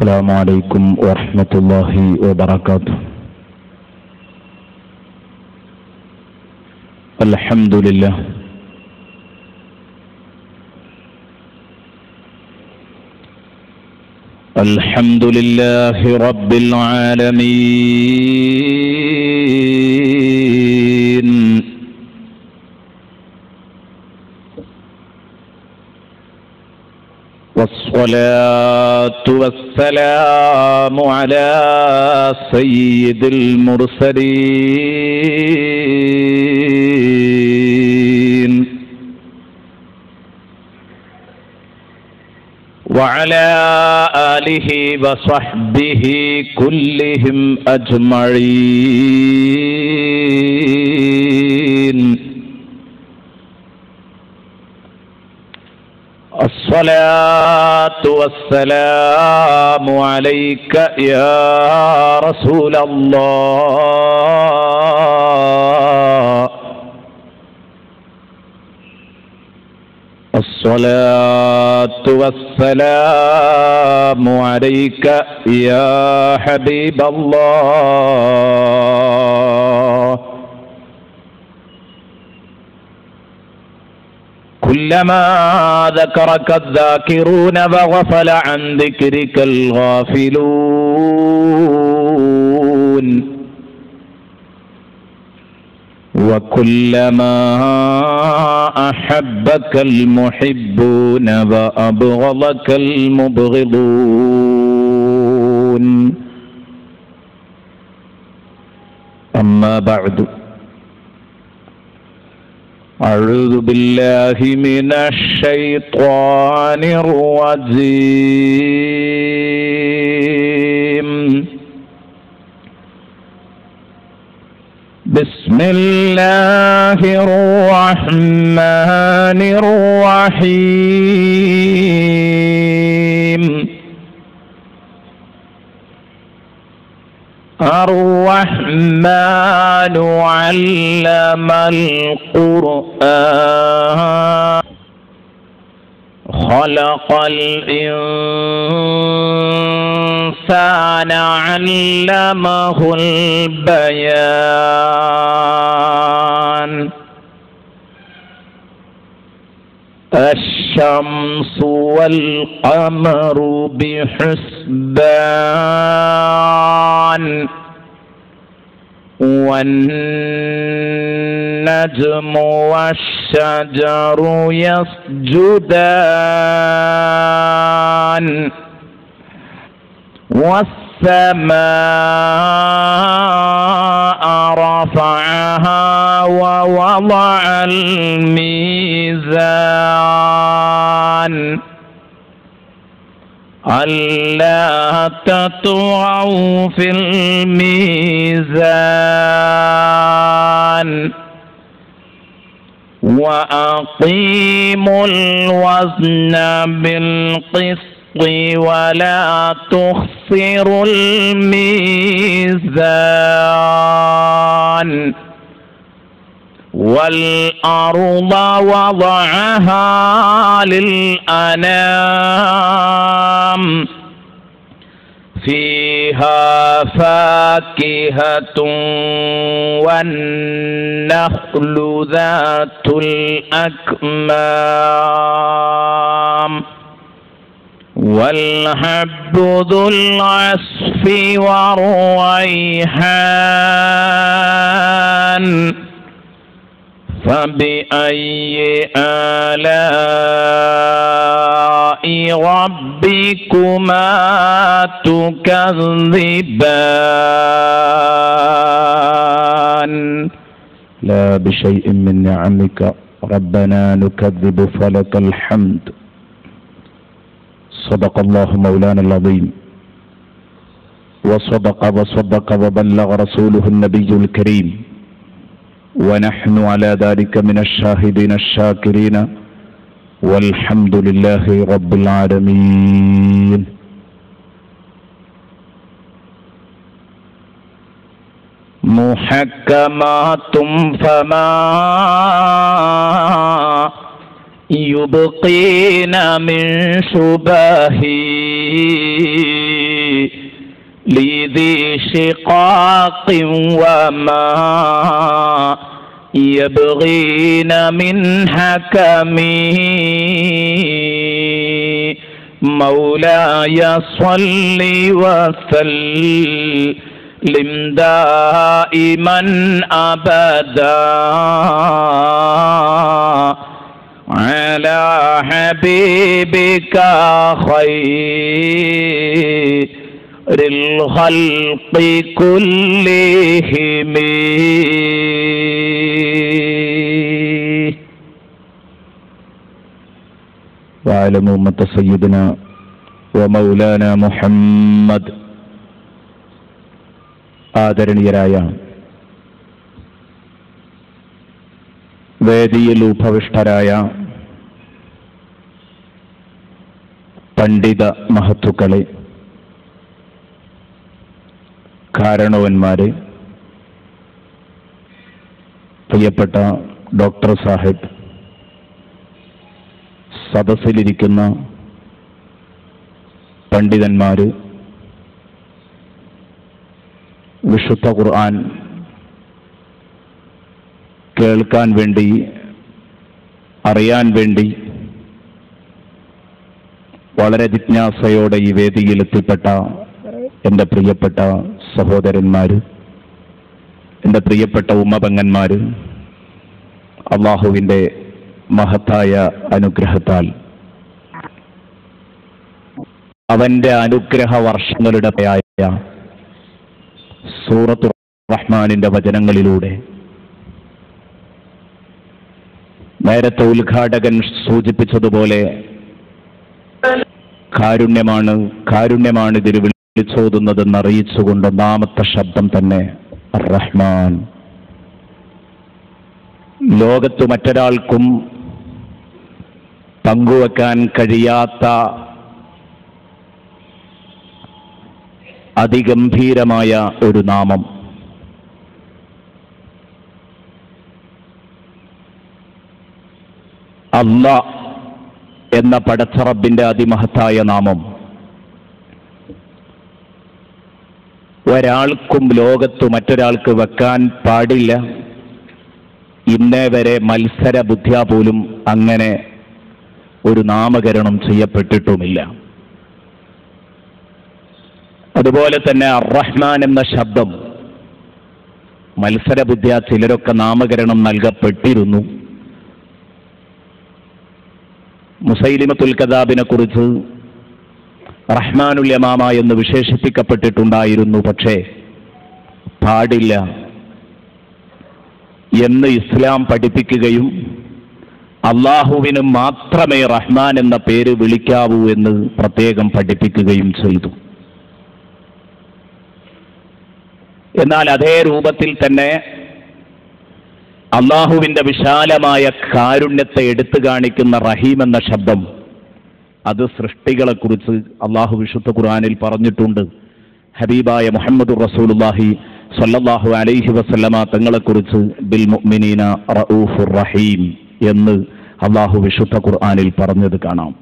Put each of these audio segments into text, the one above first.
السلام عليكم ورحمة الله وبركاته. الحمد لله الحمد لله رب العالمين، والصلاة والسلام على سيد المرسلين وعلى آله وصحبه كلهم أجمعين. الصلاة والسلام عليك يا رسول الله، الصلاة والسلام عليك يا حبيب الله. كلما ذكرك الذاكرون وغفل عن ذكرك الغافلون، وكلما أحبك المحبون وأبغضك المبغضون. أما بعد، أعوذ بالله من الشيطان الرجيم. بسم الله الرحمن الرحيم. الرحمن علم القرآن، خلق الإنسان علمه البيان. الشمس والقمر بحسبان، والنجم والشجر يسجدان، والسماء رفعها ووضع الميزان، ألا تطغوا في الميزان، وأقيموا الوزن بالقسط ولا تخسروا الميزان. والأرض وضعها للأنام، فيها فاكهة والنخل ذات الأكمام، والحب ذو العصف والريحان. فبأي آلاء ربكما تكذبان؟ لا بشيء من نعمك ربنا نكذب فلك الحمد. صدق الله مولانا العظيم، وصدق وبلغ رسوله النبي الكريم، ونحن على ذلك من الشاهدين الشاكرين، والحمد لله رب العالمين. محكمات فما يبقين من شبه ذي شقاق وما يبغين من حكمه مولاي صل وسلم دائما أبدا على حبيبك خير الخلق كلهم. وعلم أمة سيدنا ومولانا محمد. ആദരണീയരായ വേദിയിൽ ഉപവിഷ്ടരായ പണ്ഡിത മഹത്തുക്കളെ, കാരണവന്മാരെ, പ്രിയപ്പെട്ട ഡോക്ടർ സാഹിബ്, സദസ്സിലിരിക്കുന്ന പണ്ഡിതന്മാര്, വിശുദ്ധ ഖുർആൻ കേൾക്കാൻ വേണ്ടി, അറിയാൻ വേണ്ടി വളരെ ജിജ്ഞാസയോടെ ഈ വേദിയിലെത്തിപ്പെട്ട എൻ്റെ പ്രിയപ്പെട്ട സഹോദരന്മാര്, എൻ്റെ പ്രിയപ്പെട്ട ഉമ്മപെങ്ങന്മാര്, അള്ളാഹുവിൻ്റെ മഹത്തായ അനുഗ്രഹത്താൽ അവൻ്റെ അനുഗ്രഹ വർഷങ്ങളുടെ സൂറത്തുർ റഹ്മാനിന്റെ വചനങ്ങളിലൂടെ നേരത്തെ ഉദ്ഘാടകൻ സൂചിപ്പിച്ചതുപോലെ കാരുണ്യമാണ് ഇതിൽ വിളിച്ചോതുന്നതെന്ന് അറിയിച്ചുകൊണ്ട് ഒന്നാമത്തെ ശബ്ദം തന്നെ റഹ്മാൻ. ലോകത്ത് മറ്റൊരാൾക്കും പങ്കുവെക്കാൻ കഴിയാത്ത അതിഗംഭീരമായ ഒരു നാമം. അല്ലാഹ് എന്ന പടച്ച റബ്ബിന്റെ അതിമഹത്തായ നാമം ഒരാൾക്കും ലോകത്ത് മറ്റൊരാൾക്ക് വെക്കാൻ പാടില്ല. ഇന്നേ വരെ മത്സര ബുദ്ധ്യാ പോലും അങ്ങനെ ഒരു നാമകരണം ചെയ്യപ്പെട്ടിട്ടുമില്ല. അതുപോലെ തന്നെ അർ-റഹ്മാൻ എന്ന ശബ്ദം മത്സരബുദ്ധിയാ ചിലരൊക്കെ നാമകരണം നൽകപ്പെട്ടിരുന്നു. മുസൈലിമത്തുൽ കദാബിനെ കുറിച്ച് റഹ്മാനുൽ യമാമ എന്ന് വിശേഷിപ്പിക്കപ്പെട്ടിട്ടുണ്ടായിരുന്നു. പക്ഷേ പാടില്ല എന്ന് ഇസ്ലാം പഠിപ്പിക്കുകയും അള്ളാഹുവിന് മാത്രമേ റഹ്മാൻ എന്ന പേര് വിളിക്കാവൂ എന്ന് പ്രത്യേകം പഠിപ്പിക്കുകയും ചെയ്തു. എന്നാൽ അതേ രൂപത്തിൽ തന്നെ അള്ളാഹുവിൻ്റെ വിശാലമായ കാരുണ്യത്തെ എടുത്തു കാണിക്കുന്ന റഹീം എന്ന ശബ്ദം, അത് സൃഷ്ടികളെക്കുറിച്ച് അള്ളാഹു വിശുദ്ധ ഖുർആനിൽ പറഞ്ഞിട്ടുണ്ട്. ഹബീബായ മുഹമ്മദുർ റസൂലുള്ളാഹി സ്വല്ലല്ലാഹു അലൈഹി വസല്ലമ തങ്ങളെക്കുറിച്ച് ബിൽ മുഅ്മിനീന റഊഫുർ റഹീം എന്ന് അള്ളാഹു വിശുദ്ധ ഖുർആനിൽ പറഞ്ഞത് കാണാം.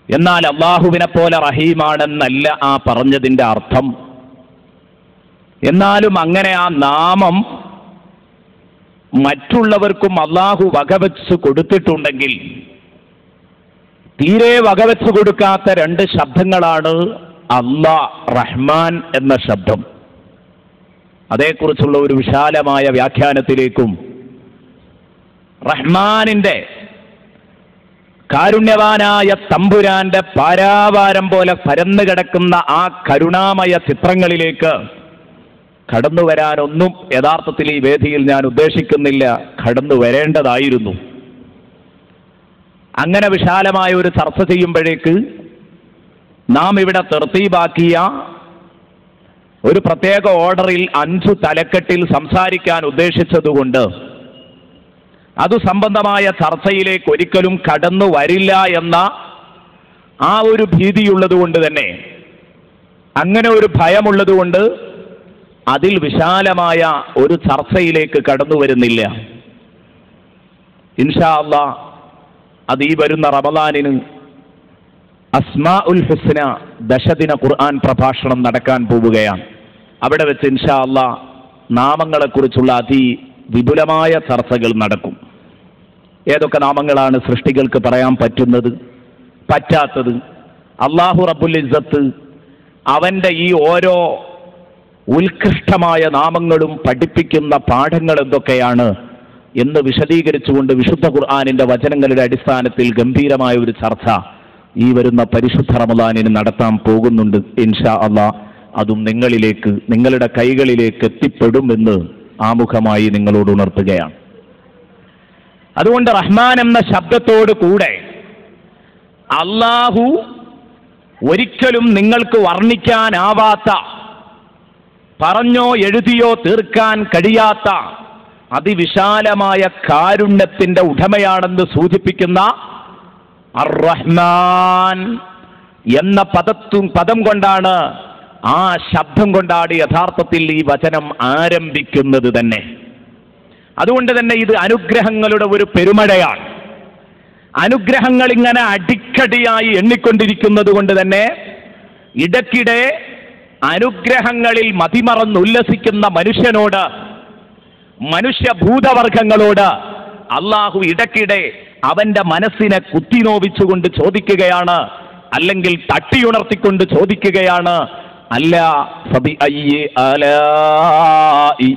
എന്നാൽ അള്ളാഹുവിനെ പോലെ റഹീമാണെന്നല്ല ആ പറഞ്ഞതിൻ്റെ അർത്ഥം. എന്നാലും അങ്ങനെ ആ നാമം മറ്റുള്ളവർക്കും അള്ളാഹു വകവെച്ച് കൊടുത്തിട്ടുണ്ടെങ്കിൽ തീരെ വകവെച്ച് കൊടുക്കാത്ത രണ്ട് ശബ്ദങ്ങളാണ് അല്ലാഹ്, റഹ്മാൻ എന്ന ശബ്ദം. അതേക്കുറിച്ചുള്ള ഒരു വിശാലമായ വ്യാഖ്യാനത്തിലേക്കും റഹ്മാനിന്റെ കാരുണ്യവാനായ തമ്പുരാന്റെ പാരാവാരം പോലെ പരന്നു കിടക്കുന്ന ആ കരുണാമയ ചിത്രങ്ങളിലേക്ക് കടന്നു വരാനൊന്നും യഥാർത്ഥത്തിൽ ഈ വേദിയിൽ ഞാൻ ഉദ്ദേശിക്കുന്നില്ല. കടന്നു വരേണ്ടതായിരുന്നു. അങ്ങനെ വിശാലമായ ഒരു ചർച്ച ചെയ്യുമ്പോഴേക്ക് നാം ഇവിടെ തർത്തീബാക്കിയ ഒരു പ്രത്യേക ഓർഡറിൽ 5 തലക്കെട്ടിൽ സംസാരിക്കാൻ ഉദ്ദേശിച്ചതുകൊണ്ട് അതു സംബന്ധമായ ചർച്ചയിലേക്ക് ഒരിക്കലും കടന്നു വരില്ല എന്ന ആ ഒരു ഭീതിയുള്ളത് കൊണ്ട് തന്നെ, അങ്ങനെ ഒരു ഭയമുള്ളതുകൊണ്ട് അതിൽ വിശാലമായ ഒരു ചർച്ചയിലേക്ക് കടന്നു വരുന്നില്ല. ഇൻഷാ അല്ലാഹ് അത് ഈ വരുന്ന റമദാനിന് അസ്മാഉൽ ഹുസ്ന ദശദിന ഖുർആൻ പ്രഭാഷണം നടക്കാൻ പോവുകയാണ്. അവിടെ വെച്ച് ഇൻഷാ അല്ലാഹ് നാമങ്ങളെക്കുറിച്ചുള്ള അതിവിപുലമായ ചർച്ചകൾ നടക്കും. ഏതൊക്കെ നാമങ്ങളാണ് സൃഷ്ടികൾക്ക് പറയാൻ പറ്റുന്നത്, പറ്റാത്തത്, അല്ലാഹു റബ്ബുൽ ഇസ്സത്ത് അവൻ്റെ ഈ ഓരോ ഉത്കൃഷ്ടമായ നാമങ്ങളും പഠിപ്പിക്കുന്ന പാഠങ്ങൾ എന്തൊക്കെയാണ് എന്ന് വിശദീകരിച്ചുകൊണ്ട് വിശുദ്ധ ഖുർആനിന്റെ വചനങ്ങളുടെ അടിസ്ഥാനത്തിൽ ഗംഭീരമായ ഒരു ചർച്ച ഈ വരുന്ന പരിശുദ്ധ റമദാനിന് നടത്താൻ പോകുന്നുണ്ട്. ഇൻഷാ അല്ലാഹ് അതും നിങ്ങളിലേക്ക്, നിങ്ങളുടെ കൈകളിലേക്ക് എത്തിപ്പെടുമെന്ന് ആമുഖമായി നിങ്ങളോട് ഉണർത്തുകയാണ്. അതുകൊണ്ട് റഹ്മാൻ എന്ന ശബ്ദത്തോട് കൂടെ അല്ലാഹു ഒരിക്കലും നിങ്ങൾക്ക് വർണ്ണിക്കാനാവാത്ത, പറഞ്ഞോ എഴുതിയോ തീർക്കാൻ കഴിയാത്ത അതിവിശാലമായ കാരുണ്യത്തിന്റെ ഉടമയാണെന്ന് സൂചിപ്പിക്കുന്ന അർ-റഹ്മാൻ എന്ന പദം കൊണ്ടാണ്, ആ ശബ്ദം കൊണ്ടാണ് യഥാർത്ഥത്തിൽ ഈ വചനം ആരംഭിക്കുന്നത് തന്നെ. അതുകൊണ്ട് തന്നെ ഇത് അനുഗ്രഹങ്ങളുടെ ഒരു പെരുമഴയാണ്. അനുഗ്രഹങ്ങൾ ഇങ്ങനെ അടിക്കടിയായി എണ്ണിക്കൊണ്ടിരിക്കുന്നത് കൊണ്ട് തന്നെ ഇടയ്ക്കിടെ അനുഗ്രഹങ്ങളിൽ മതിമറന്ന് ഉല്ലസിക്കുന്ന മനുഷ്യനോട്, മനുഷ്യഭൂതവർഗങ്ങളോട് അള്ളാഹു ഇടയ്ക്കിടെ അവന്റെ മനസ്സിനെ കുത്തിനോവിച്ചുകൊണ്ട് ചോദിക്കുകയാണ്, അല്ലെങ്കിൽ തട്ടിയുണർത്തിക്കൊണ്ട് ചോദിക്കുകയാണ്, അല്ല ഫബിഅയ്യി ആലാഇ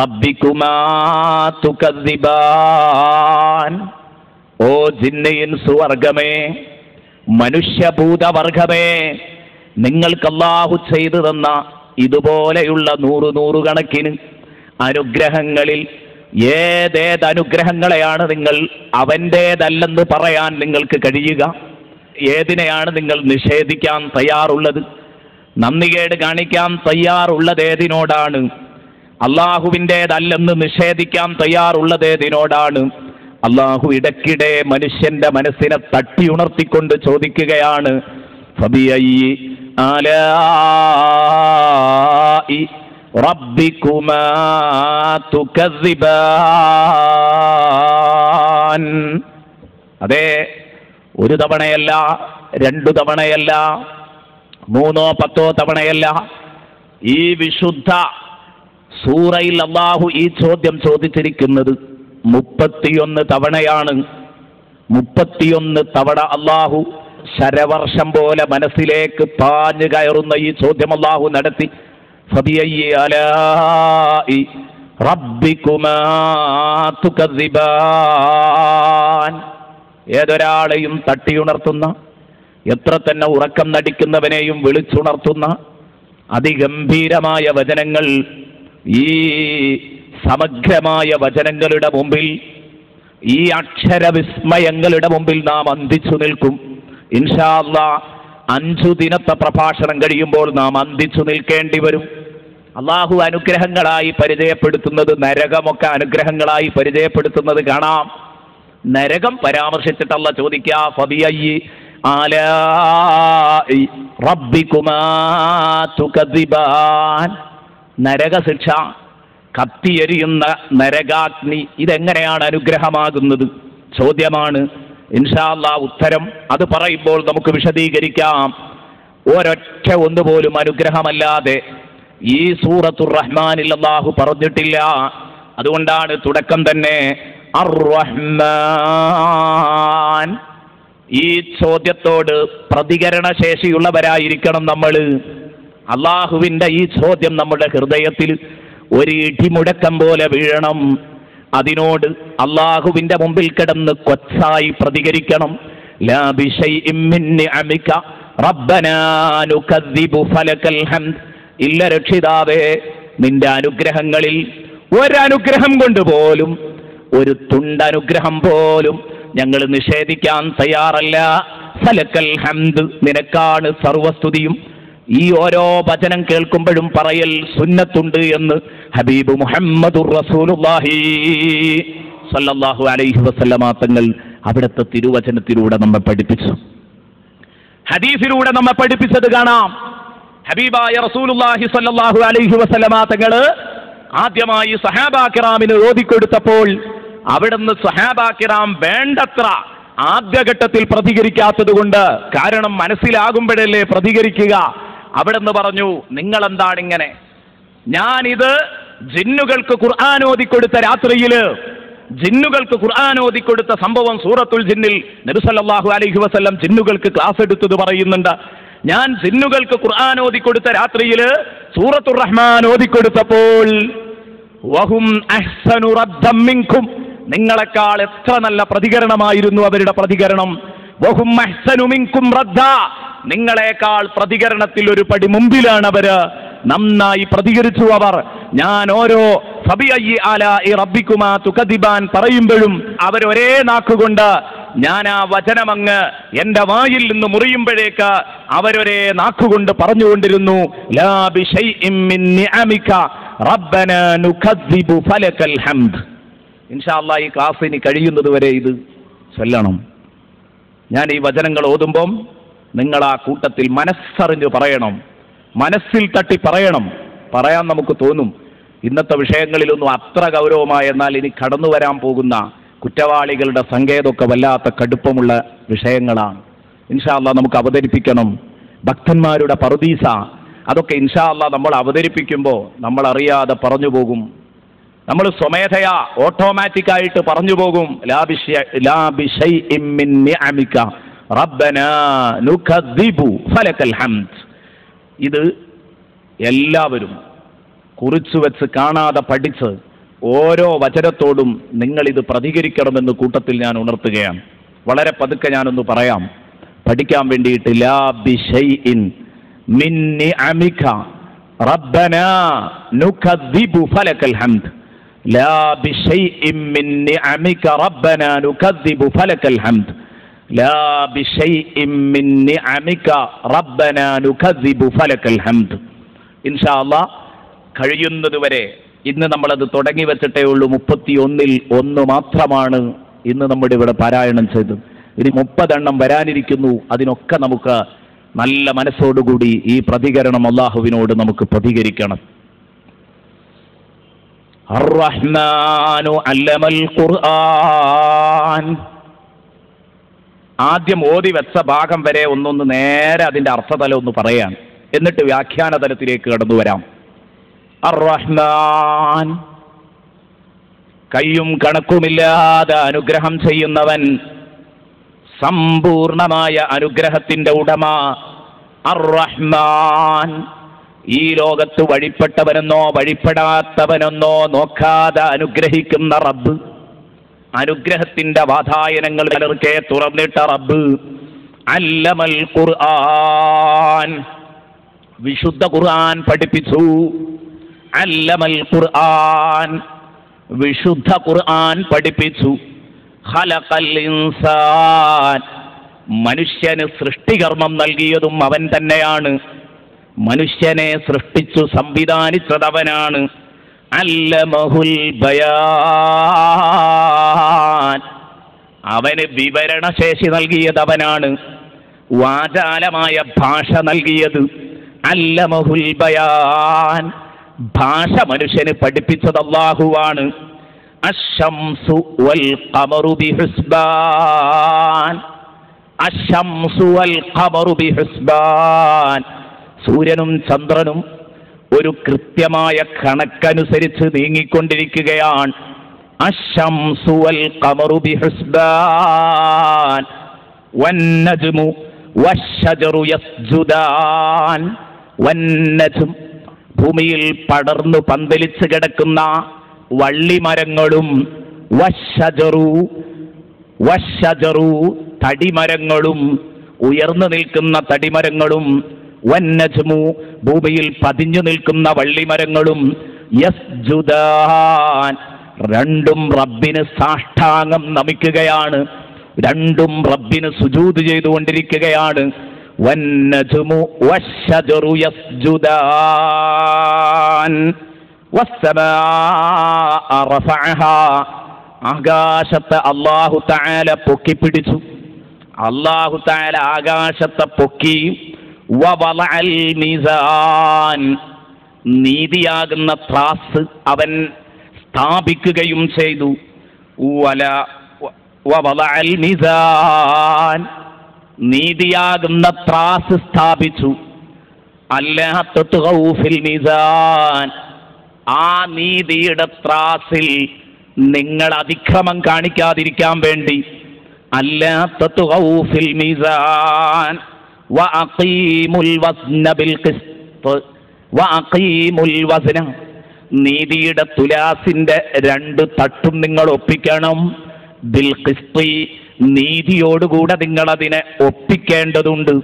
റബ്ബികുമാ തുകദ്ദിബാൻ. ഓ ജിന്ന് ഇൻസ് വർഗമേ, മനുഷ്യഭൂതവർഗമേ, നിങ്ങൾക്ക് അല്ലാഹു ചെയ്തു തന്ന ഇതുപോലെയുള്ള നൂറുകണക്കിന് അനുഗ്രഹങ്ങളിൽ ഏതേത് അനുഗ്രഹങ്ങളെയാണ് നിങ്ങൾ അവൻ്റേതല്ലെന്ന് പറയാൻ നിങ്ങൾക്ക് കഴിയുക? ഏതിനെയാണ് നിങ്ങൾ നിഷേധിക്കാൻ തയ്യാറുള്ളത്? നന്ദികേട് കാണിക്കാൻ തയ്യാറുള്ളതേതിനോടാണ്? അള്ളാഹുവിൻ്റേതല്ലെന്ന് നിഷേധിക്കാൻ തയ്യാറുള്ളതേതിനോടാണ്? അള്ളാഹു ഇടയ്ക്കിടെ മനുഷ്യന്റെ മനസ്സിനെ തട്ടിയുണർത്തിക്കൊണ്ട് ചോദിക്കുകയാണ്, ഫബിഅയ്യി ആലാഇ റബ്ബികുമാ തുകദ്ദിബാൻ. അതെ, ഒരു തവണയല്ല, രണ്ടു തവണയല്ല, 3 or 10 തവണയല്ല, ഈ വിശുദ്ധ സൂറയിൽ അല്ലാഹു ഈ ചോദ്യം ചോദിച്ചിരിക്കുന്നത് 31 തവണയാണ്. 31 തവണ അല്ലാഹു ശരവർഷം പോലെ മനസ്സിലേക്ക് പാഞ്ഞു കയറുന്ന ഈ ചോദ്യം അല്ലാഹു നടത്തി. ഫബിഅയ്യി ആലാഇ റബ്ബികുമാ തുകദ്ദിബാൻ. ഏതൊരാളെയും തട്ടിയുണർത്തുന്ന, എത്ര തന്നെ ഉറക്കം നടിക്കുന്നവനെയും വിളിച്ചുണർത്തുന്ന അതിഗംഭീരമായ വചനങ്ങൾ, ഈ സമഗ്രമായ വചനങ്ങളുടെ മുമ്പിൽ, ഈ അക്ഷരവിസ്മയങ്ങളുടെ മുമ്പിൽ നാം അന്തിച്ചു നിൽക്കും. ഇൻഷാ അല്ലാഹ് 5 ദിനത്തെ പ്രഭാഷണം കഴിയുമ്പോൾ നാം അന്തിച്ചു നിൽക്കേണ്ടി വരും. അള്ളാഹു അനുഗ്രഹങ്ങളായി പരിചയപ്പെടുത്തുന്നത്, നരകമൊക്കെ അനുഗ്രഹങ്ങളായി പരിചയപ്പെടുത്തുന്നത് കാണാം. നരകം പരാമർശിച്ചിട്ട് അല്ലാഹു ചോദിക്കുക, ഫബിഅയ്യി ആലാഇ റബ്ബികുമാ തുകദ്ദിബാൻ. നരകശിക്ഷ, കത്തിയെരിയുന്ന നരകാഗ്നി, ഇതെങ്ങനെയാണ് അനുഗ്രഹമാകുന്നത്? ചോദ്യമാണ്. ഇൻഷാ അല്ലാഹ് ഉത്തരം അത് പറയുമ്പോൾ നമുക്ക് വിശദീകരിക്കാം. ഒരൊറ്റ ഒന്നുപോലും അനുഗ്രഹമല്ലാതെ ഈ സൂറത്തുർ റഹ്മാനിൽ അല്ലാഹു പറഞ്ഞിട്ടില്ല. അതുകൊണ്ടാണ് തുടക്കം തന്നെ അർ-റഹ്മാൻ. ഈ ചോദ്യത്തോട് പ്രതികരണശേഷിയുള്ളവരായിരിക്കണം നമ്മൾ. അള്ളാഹുവിൻ്റെ ഈ ചോദ്യം നമ്മുടെ ഹൃദയത്തിൽ ഒരു ഇടിമുടക്കം പോലെ വീഴണം. അതിനോട് അള്ളാഹുവിൻ്റെ മുമ്പിൽ കിടന്ന് കൊച്ചായി പ്രതികരിക്കണം. ലാ ബിശൈഇൻ മിൻ നിഅമിക റബ്ബനാ നുകദ്ദിബു ഫലകൽ ഹംദ്. ഇല്ല രക്ഷിതാവേ, നിന്റെ അനുഗ്രഹങ്ങളിൽ ഒരനുഗ്രഹം കൊണ്ട് പോലും, ഒരു തുണ്ടനുഗ്രഹം പോലും ഞങ്ങൾ നിഷേധിക്കാൻ തയ്യാറല്ല. ഫലകൽ ഹംദ്, നിനക്കാണ് സർവസ്തുതിയും. ഈ ഓരോ വചനം കേൾക്കുമ്പോഴും പറയൽ സുന്നത്തുണ്ട് എന്ന് ഹബീബ് മുഹമ്മദുർ റസൂലുള്ളാഹി സ്വല്ലല്ലാഹു അലൈഹി വസല്ലമ തങ്ങൾ അവിടുത്തെ തിരുവചനത്തിലൂടെ നമ്മെ പഠിപ്പിച്ചു, ഹദീസിലൂടെ നമ്മെ പഠിപ്പിച്ചത് കാണാം. ഹബീബായ റസൂലുള്ളാഹി സ്വല്ലല്ലാഹു അലൈഹി വസല്ലമ തങ്ങൾ ആദ്യമായി സഹാബാ കിറാമിന് ഓതിക്കൊടുത്തപ്പോൾ അവിടുന്ന് സഹാബാ കിറാം വേണ്ടത്ര ആദ്യഘട്ടത്തിൽ പ്രതികരിക്കാത്തത് കൊണ്ട്, കാരണം മനസ്സിലാകുമ്പോഴല്ലേ പ്രതികരിക്കുക. അവിടെ നിന്ന് പറഞ്ഞു, നിങ്ങളെന്താണിങ്ങനെ? ഞാനിത് ജിന്നുകൾക്ക് ഖുർആൻ ഓതിക്കൊടുത്ത രാത്രിയില്, ജിന്നുകൾക്ക് ഖുർആൻ ഓതിക്കൊടുത്ത സംഭവം സൂറത്തുൽ ജിന്നിൽ നബി സല്ലല്ലാഹു അലൈഹി വസല്ലം ജിന്നുകൾക്ക് ക്ലാസ് എടുത്തത് പറയുന്നുണ്ട്. ഞാൻ ജിന്നുകൾക്ക് ഖുർആൻ ഓതിക്കൊടുത്ത രാത്രിയില് സൂറത്തുർ റഹ്മാൻ ഓതിക്കൊടുത്തപ്പോൾ വഹും അഹ്സനു റദ്ദം മിൻകും, നിങ്ങളെക്കാൾ എത്ര നല്ല പ്രതികരണമായിരുന്നു അവരുടെ പ്രതികരണം. വഹും അഹ്സനു മിൻകും റദ്ദ, നിങ്ങളെക്കാൾ പ്രതികരണത്തിൽ ഒരു പടി മുമ്പിലാണ് അവര്. നന്നായി പ്രതികരിച്ചു അവർ. ഞാൻ ഓരോ ഫബിഅയ്യി ആലാഇ റബ്ബികുമാ തുകദിബാൻ പറയുമ്പോഴും അവരൊരേ നാക്കുകൊണ്ട് ഞാൻ ആ വചനമങ്ങ് എന്റെ വായിൽ നിന്ന് മുറിയുമ്പോഴേക്ക് അവരൊരേ നാക്കുകൊണ്ട് പറഞ്ഞുകൊണ്ടിരുന്നു, ലാ ബിശൈഇൻ മിൻ നിഅമിക റബ്ബനാ നുകദ്ദിബു ഫലകൽ ഹംദ്. ഇൻഷാ അല്ലാഹ് ഈ ക്ലാസ് ഇനി കഴിയുന്നത് വരെ ഇത് ചൊല്ലണം. ഞാൻ ഈ വചനങ്ങൾ ഓതുമ്പം നിങ്ങൾ ആ കൂട്ടത്തിൽ മനസ്സറിഞ്ഞ് പറയണം, മനസ്സിൽ തട്ടി പറയണം. പറയാൻ നമുക്ക് തോന്നും ഇന്നത്തെ വിഷയങ്ങളിലൊന്നും അത്ര ഗൗരവമായ, എന്നാൽ ഇനി കടന്നു വരാൻ പോകുന്ന കുറ്റവാളികളുടെ സങ്കേതമൊക്കെ വല്ലാത്ത കടുപ്പമുള്ള വിഷയങ്ങളാണ്. ഇൻഷാ അല്ലാഹ് നമുക്ക് അവതരിപ്പിക്കണം. ഭക്തന്മാരുടെ പറുദീസ, അതൊക്കെ ഇൻഷാ അല്ലാഹ് നമ്മൾ അവതരിപ്പിക്കുമ്പോൾ നമ്മൾ അറിയാതെ പറഞ്ഞു പോകും. നമ്മൾ സ്വമേധയാ ഓട്ടോമാറ്റിക്കായിട്ട് പറഞ്ഞു പോകും. ലാ ബിശൈഇൻ മിൻ നിഅമിക റബ്ബനാ നുകദ്ദിബു ഫലകൽ ഹംദ്. ഇത് എല്ലാവരും കുറിച്ചു വെച്ച് കാണാതെ പഠിച്ച് ഓരോ വചനത്തോടും നിങ്ങളിത് പ്രതികരിക്കണമെന്ന് കൂട്ടത്തിൽ ഞാൻ ഉണർത്തുകയാണ്. വളരെ പതുക്കെ ഞാനൊന്ന് പറയാം പഠിക്കാൻ വേണ്ടിയിട്ട്. ലാ ബിശൈഇൻ മിൻ നിഅമിക റബ്ബനാ നുകദ്ദിബു ഫലകൽ ഹംദ്. ലാ ബിശൈഇൻ മിൻ നിഅമിക റബ്ബനാ നുകദ്ദിബു ഫലകൽ ഹംദ്. ലാ ബിശൈഇൻ മിൻ നിഅമിക റബ്ബനാ നുകദ്ദിബു ഫലകൽ ഹംദ്. ഇൻഷാ അല്ലാഹ് കഴിയുന്നതുവരെ ഇന്ന് നമ്മളത് തുടങ്ങി വെച്ചിട്ടേ ഉള്ളൂ. 31-ൽ 1 മാത്രമാണ് ഇന്ന് നമ്മുടെ ഇവിടെ പാരായണം ചെയ്തത്. ഇനി 30 എണ്ണം വരാനിരിക്കുന്നു. അതിനൊക്കെ നമുക്ക് നല്ല മനസ്സോടുകൂടി ഈ പ്രതികരണം അല്ലാഹുവിനോട് നമുക്ക് പ്രതികരിക്കണം. അർ-റഹ്മാനു അല്ലമൽ ഖുർആൻ. ആദ്യം ഓതി വെച്ച ഭാഗം വരെ ഒന്നൊന്ന് നേരെ അതിന്റെ അർത്ഥതലം ഒന്ന് പറയാൻ, എന്നിട്ട് വ്യാഖ്യാന തലത്തിലേക്ക് കടന്നു വരാം. അർ-റഹ്മാൻ, കയ്യും കണക്കുമില്ലാതെ അനുഗ്രഹം ചെയ്യുന്നവൻ, സമ്പൂർണമായ അനുഗ്രഹത്തിന്റെ ഉടമ. അർ-റഹ്മാൻ, ഈ ലോകത്ത് വഴിപ്പെട്ടവനെന്നോ വഴിപ്പെടാത്തവനെന്നോ നോക്കാതെ അനുഗ്രഹിക്കുന്ന റബ്ബ്, അനുഗ്രഹത്തിന്റെ വാതായനങ്ങൾ പലർക്കെ തുറന്നിട്ട റബ്ബ്. അല്ലമൽ ഖുർആൻ, വിശുദ്ധ ഖുർആൻ പഠിപ്പിച്ചു. അല്ലമൽ ഖുർആൻ, വിശുദ്ധ ഖുർആൻ പഠിപ്പിച്ചു. ഖലഖൽ ഇൻസാൻ, മനുഷ്യന് സൃഷ്ടികർമ്മം നൽകിയതും അവൻ തന്നെയാണ്. മനുഷ്യനെ സൃഷ്ടിച്ചു സംവിധാനിച്ചതവനാണ്. അല്ലമഹുൽ ബയാൻ, അവന് വിവരണശേഷി നൽകിയതവനാണ്. വാചാലമായ ഭാഷ നൽകിയത്. അല്ലമഹുൽ ബയാൻ, ഭാഷ മനുഷ്യന് പഠിപ്പിച്ചത് അല്ലാഹുവാണ്. അശ്ശംസു വൽ ഖമറു ബിഹുസ്ബാൻ, അശ്ശംസു വൽ ഖമറു ബിഹുസ്ബാൻ, സൂര്യനും ചന്ദ്രനും ഒരു കൃത്യമായ കണക്കനുസരിച്ച് നീങ്ങിക്കൊണ്ടിരിക്കുകയാണ്. അശ്ശംസു വൽ ഖമറു ബിഹുസ്ബാൻ വന്നജ്മു വശ്ശജറു യസ്ജുദാൻ. വന്നജ്ം, ഭൂമിയിൽ പടർന്നു പന്തലിച്ച് കിടക്കുന്ന വള്ളിമരങ്ങളും, വശ്ശജറു തടിമരങ്ങളും, ഉയർന്നു നിൽക്കുന്ന തടിമരങ്ങളും, വന്നജ്മു ഭൂമിയിൽ പതിഞ്ഞു നിൽക്കുന്ന വള്ളിമരങ്ങളും, യസ്ജുദാൻ രണ്ടും റബ്ബിന് സാഷ്ടാംഗം നമിക്കുകയാണ്, രണ്ടും റബ്ബിന് സുജൂദ് ചെയ്തുകൊണ്ടിരിക്കുകയാണ്. വന്നജ്മു വശ്ശജറു യസ്ജുദാൻ വസ്സമാഅ റഫഅഹാ, ആകാശത്തെ അല്ലാഹു തആല പൊക്കിപ്പിടിച്ചു. അല്ലാഹു തആല ആകാശത്തെ പൊക്കി. വവളഅൽ മീസാൻ, നീതിയാകുന്ന ത്രാസ് അവൻ സ്ഥാപിക്കുകയും ചെയ്തു. വവളഅൽ മീസാൻ, നീതിയാകുന്ന ത്രാസ് സ്ഥാപിച്ചു. അല്ലാ തത്ഗൗ ഫിൽ മീസാൻ, ആ നീതിയുടെ ത്രാസിൽ നിങ്ങൾ അതിക്രമം കാണിക്കാതിരിക്കാൻ വേണ്ടി. അല്ലാ തത്ഗൗ ഫിൽ മീസാൻ വഅഖീമുൽ വസ്ന ബിൽ ഖിസ്ത് വഅഖീമുൽ വസ്ന, നീതിയുടെ തുലാസിന്റെ 2 തട്ടും നിങ്ങൾ ഒപ്പിക്കണം. ബിൽ ഖിസ്തി, നീതിയോടുകൂടെ നിങ്ങൾ അതിനെ ഒപ്പിക്കേണ്ടതുണ്ട്.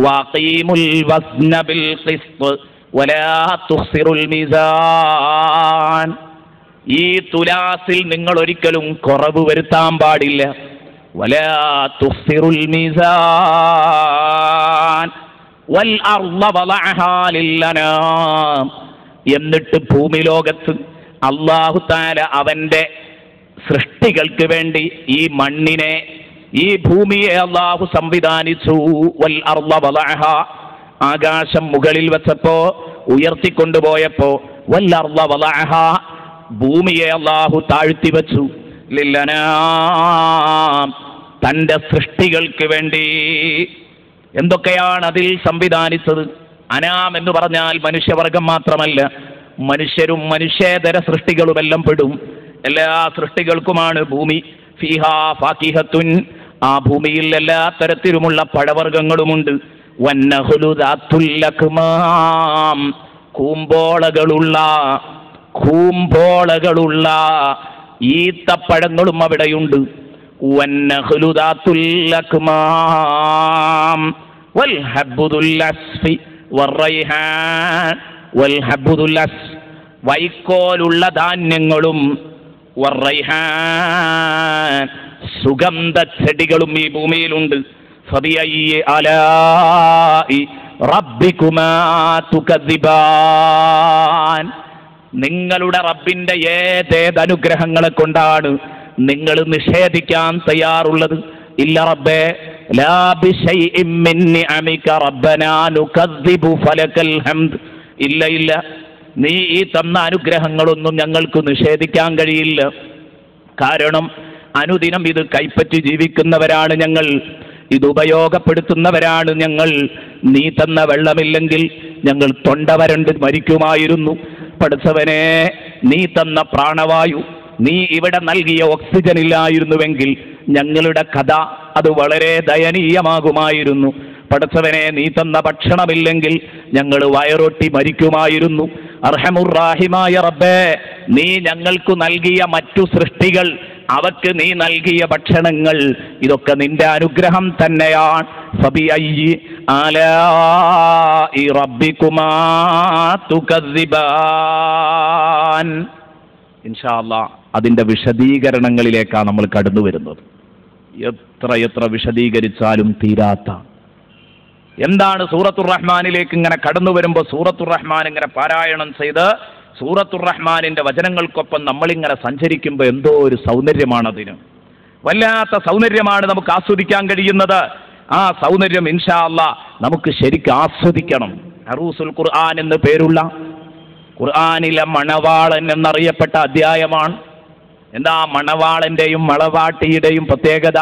വഅഖീമുൽ വസ്ന ബിൽ ഖിസ്ത് വലാ തുഖ്സിറുൽ മീസാൻ, ഈ തുലാസിൽ നിങ്ങൾ ഒരിക്കലും കുറവ് വരുത്താൻ പാടില്ല. വലാ തുഖ്സിറുൽ മീസാൻ വൽ അർള വളഅഹാ ലില്ലനാം, എന്നിട്ട് ഭൂമി ലോകത്ത് അല്ലാഹു തആല അവന്റെ സൃഷ്ടികൾക്ക് വേണ്ടി ഈ മണ്ണിനെ, ഈ ഭൂമിയെ അല്ലാഹു സംവിധാനിച്ചു. വൽ അർള വളഅഹാ, ആകാശം മുകളിൽ വെച്ചപ്പോ, ഉയർത്തിക്കൊണ്ടുപോയപ്പോ, വൽ അർള വളഅഹാ, ഭൂമിയെ അല്ലാഹു താഴ്ത്തി വെച്ചു. ലില്ലനാം, തന്റെ സൃഷ്ടികൾക്ക് വേണ്ടി. എന്തൊക്കെയാണ് അതിൽ സംവിധാനിച്ചത്? അനാം എന്ന് പറഞ്ഞാൽ മനുഷ്യവർഗം മാത്രമല്ല, മനുഷ്യരും മനുഷ്യേതര സൃഷ്ടികളുമെല്ലാം പെടും. എല്ലാ സൃഷ്ടികൾക്കുമാണ് ഭൂമി. ഫീഹാ ഫാകിഹത്തുൻ, ആ ഭൂമിയിൽ എല്ലാ തരത്തിലുമുള്ള പഴവർഗ്ഗങ്ങളുമുണ്ട്. വന്നഹ്ലു ദാത്തുൽ അക്മാം, കൂമ്പോളകളുള്ള ഈത്തപ്പഴങ്ങളും അവിടെയുണ്ട്. വന്നഹ്ലു ദാത്തുൽ അക്മാം വൽ ഹബ്ബുൽ അസ്ഫി വറൈഹാൻ വൽ ഹബ്ബുൽ അസ്, വൈക്കോലുള്ള ധാന്യങ്ങളും വറൈഹാൻ, സുഗന്ധ ചെടികളും ഈ ഭൂമിയിലുണ്ട്. ഫബിഅയ്യി ആലാഇ റബ്ബികുമാ തുകദ്ദിബാൻ, നിങ്ങളുടെ റബ്ബിന്റെ ഏതേത് അനുഗ്രഹങ്ങളെ കൊണ്ടാണ് നിങ്ങൾ നിഷേധിക്കാൻ തയ്യാറുള്ളത്? ഇല്ല റബ്ബേ, ലാ ബിശൈഇൻ മിൻ നിഅമിക റബ്ബനാ നുകദ്ദിബു ഫലകൽ ഹംദ്, ഇല്ല ഇല്ല, നീ ഈ തന്ന അനുഗ്രഹങ്ങളൊന്നും ഞങ്ങൾക്ക് നിഷേധിക്കാൻ കഴിയില്ല. കാരണം അനുദിനം ഇത് കൈപ്പറ്റി ജീവിക്കുന്നവരാണ് ഞങ്ങൾ, ഇത് ഉപയോഗപ്പെടുത്തുന്നവരാണ് ഞങ്ങൾ. നീ തന്ന വെള്ളമില്ലെങ്കിൽ ഞങ്ങൾ തൊണ്ട വരണ്ട് മരിക്കുമായിരുന്നു. പഠിച്ചവനെ, നീ തന്ന പ്രാണവായു, നീ ഇവിടെ നൽകിയ ഓക്സിജൻ ഇല്ലായിരുന്നുവെങ്കിൽ ഞങ്ങളുടെ കഥ അത് വളരെ ദയനീയമാകുമായിരുന്നു. പഠിച്ചവനെ, നീ തന്ന ഭക്ഷണമില്ലെങ്കിൽ ഞങ്ങൾ വയറൊട്ടി മരിക്കുമായിരുന്നു. അർഹമുർ-റാഹിമായ റബ്ബേ, നീ ഞങ്ങൾക്ക് നൽകിയ മറ്റു സൃഷ്ടികൾ, അവക്ക് നീ നൽകിയ ഭക്ഷണങ്ങൾ, ഇതൊക്കെ നിന്റെ അനുഗ്രഹം തന്നെയാണ്. ഫബിഅയ്യി ആലാഇ റബ്ബികുമാ തുകദ്ദിബാൻ. ഇൻഷാ അല്ലാഹ് അതിന്റെ വിശദീകരണങ്ങളിലേക്കാണ് നമ്മൾ കടന്നു വരുന്നത്. എത്ര വിശദീകരിച്ചാലും തീരാത്ത എന്താണ് സൂറത്തുർ റഹ്മാനിലേക്ക് ഇങ്ങനെ കടന്നു വരുമ്പോൾ സൂറത്തുർ റഹ്മാൻ ഇങ്ങനെ പാരായണം ചെയ്ത് സൂറത്തുർ റഹ്മാനിന്റെ വചനങ്ങൾക്കൊപ്പം നമ്മളിങ്ങനെ സഞ്ചരിക്കുമ്പോൾ എന്തോ ഒരു സൗന്ദര്യമാണതിന്, വല്ലാത്ത സൗന്ദര്യമാണ് നമുക്ക് ആസ്വദിക്കാൻ കഴിയുന്നത്. ആ സൗന്ദര്യം ഇൻഷാ അല്ലാഹ് നമുക്ക് ശരിക്കും ആസ്വദിക്കണം. അറൂസുൽ ഖുർആൻ എന്ന് പേരുള്ള ഖുർആനിലെ മണവാളൻ എന്നറിയപ്പെട്ട അധ്യായമാണ്. എന്താ മണവാളന്റെയും മണവാട്ടിയുടെയും പ്രത്യേകത?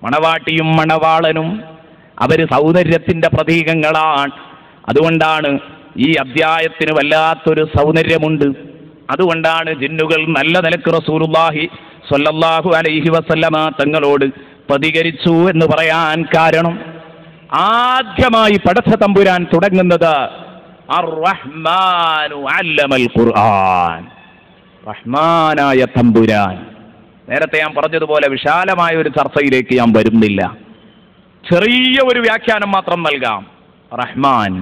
മണവാട്ടിയും മണവാളനും അവര് സൗന്ദര്യത്തിന്റെ പ്രതീകങ്ങളാണ്. അതുകൊണ്ടാണ് ഈ അധ്യായത്തിന് വല്ലാത്തൊരു സൗന്ദര്യമുണ്ട്. അതുകൊണ്ടാണ് ജിന്നുകൾ നല്ല നിലക്ക് റസൂലുള്ളാഹി സ്വല്ലല്ലാഹു അലൈഹി വസല്ലമ തങ്ങളോട് പ്രതികരിച്ചു എന്ന് പറയാൻ കാരണം. ആദ്യമായി പടച്ച തമ്പുരാൻ തുടങ്ങുന്നത് അർ-റഹ്മാനു അല്ലമൽ ഖുർആൻ, റഹ്മാനായ തമ്പുരാൻ. നേരത്തെ ഞാൻ പറഞ്ഞതുപോലെ വിശാലമായ ഒരു ചർച്ചയിലേക്ക് ഞാൻ വരുന്നില്ല, ചെറിയ ഒരു വ്യാഖ്യാനം മാത്രം നൽകാം. റഹ്മാൻ,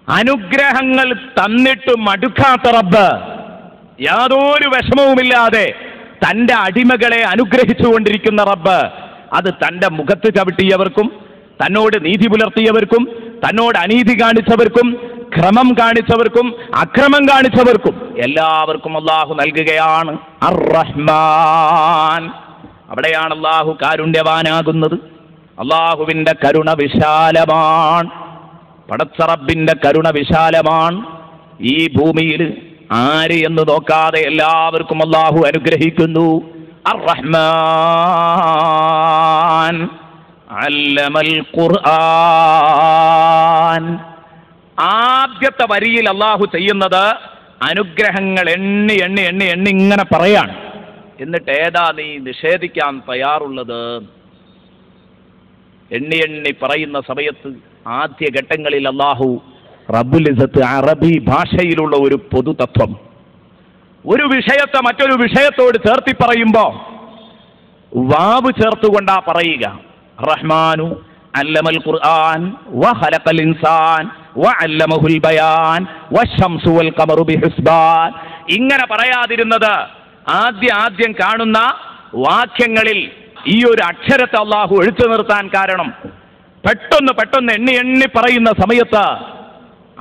അനുഗ്രഹങ്ങൾ തന്നിട്ട് മടുക്കാത്ത റബ്ബ്, യാതൊരു വിഷമവുമില്ലാതെ തന്റെ അടിമകളെ അനുഗ്രഹിച്ചുകൊണ്ടിരിക്കുന്ന റബ്ബ്. അത് തന്റെ മുഖത്ത് ചവിട്ടിയവർക്കും, തന്നോട് നീതി പുലർത്തിയവർക്കും, തന്നോട് അനീതി കാണിച്ചവർക്കും, ക്രമം കാണിച്ചവർക്കും, അക്രമം കാണിച്ചവർക്കും എല്ലാവർക്കും അല്ലാഹു നൽകുകയാണ് അർ-റഹ്മാൻ. അവിടെയാണ് അല്ലാഹു കാരുണ്യവാനാകുന്നത്. അല്ലാഹുവിന്റെ കരുണ വിശാലമാണ്, പടച്ച റബ്ബിന്റെ കരുണ വിശാലമാണ്. ഈ ഭൂമിയിൽ ആര് എന്ന് നോക്കാതെ എല്ലാവർക്കും അല്ലാഹു അനുഗ്രഹിക്കുന്നു. അർ-റഹ്മാൻ അല്ലമൽ ഖുർആൻ. ആദ്യത്തെ വരിയിൽ അള്ളാഹു ചെയ്യുന്നത് അനുഗ്രഹങ്ങൾ എണ്ണി എണ്ണി എണ്ണി എണ്ണി ഇങ്ങനെ പറയാണ്. എന്നിട്ട് ഏതാ നീ നിഷേധിക്കാൻ തയ്യാറുള്ളത്? എണ്ണി എണ്ണി പറയുന്ന സമയത്ത് ആദ്യ ഘട്ടങ്ങളിൽ അള്ളാഹു റബ്ബുൽ ഇസ്സത്ത് അറബി ഭാഷയിലുള്ള ഒരു പൊതുതത്വം ഒരു വിഷയത്തെ മറ്റൊരു വിഷയത്തോട് ചേർത്തി പറയുമ്പോൾ വാവ് ചേർത്തുകൊണ്ടാ പറയുക. റഹ്മാനു അല്ലമൽ ഖുർആൻ വഖലഖൽ ഇൻസാൻ വഅല്ലമഹുൽ ബയാൻ വശംസു വൽ ഖമറു ബിഹിസ്ബാൻ. ഇങ്ങനെ പറയാതിരുന്നത് ആദ്യം കാണുന്ന വാക്യങ്ങളിൽ ഈ ഒരു അക്ഷരത്തെ അള്ളാഹു എഴുത്തു നിർത്താൻ കാരണം പെട്ടെന്ന് എണ്ണി എണ്ണി പറയുന്ന സമയത്ത്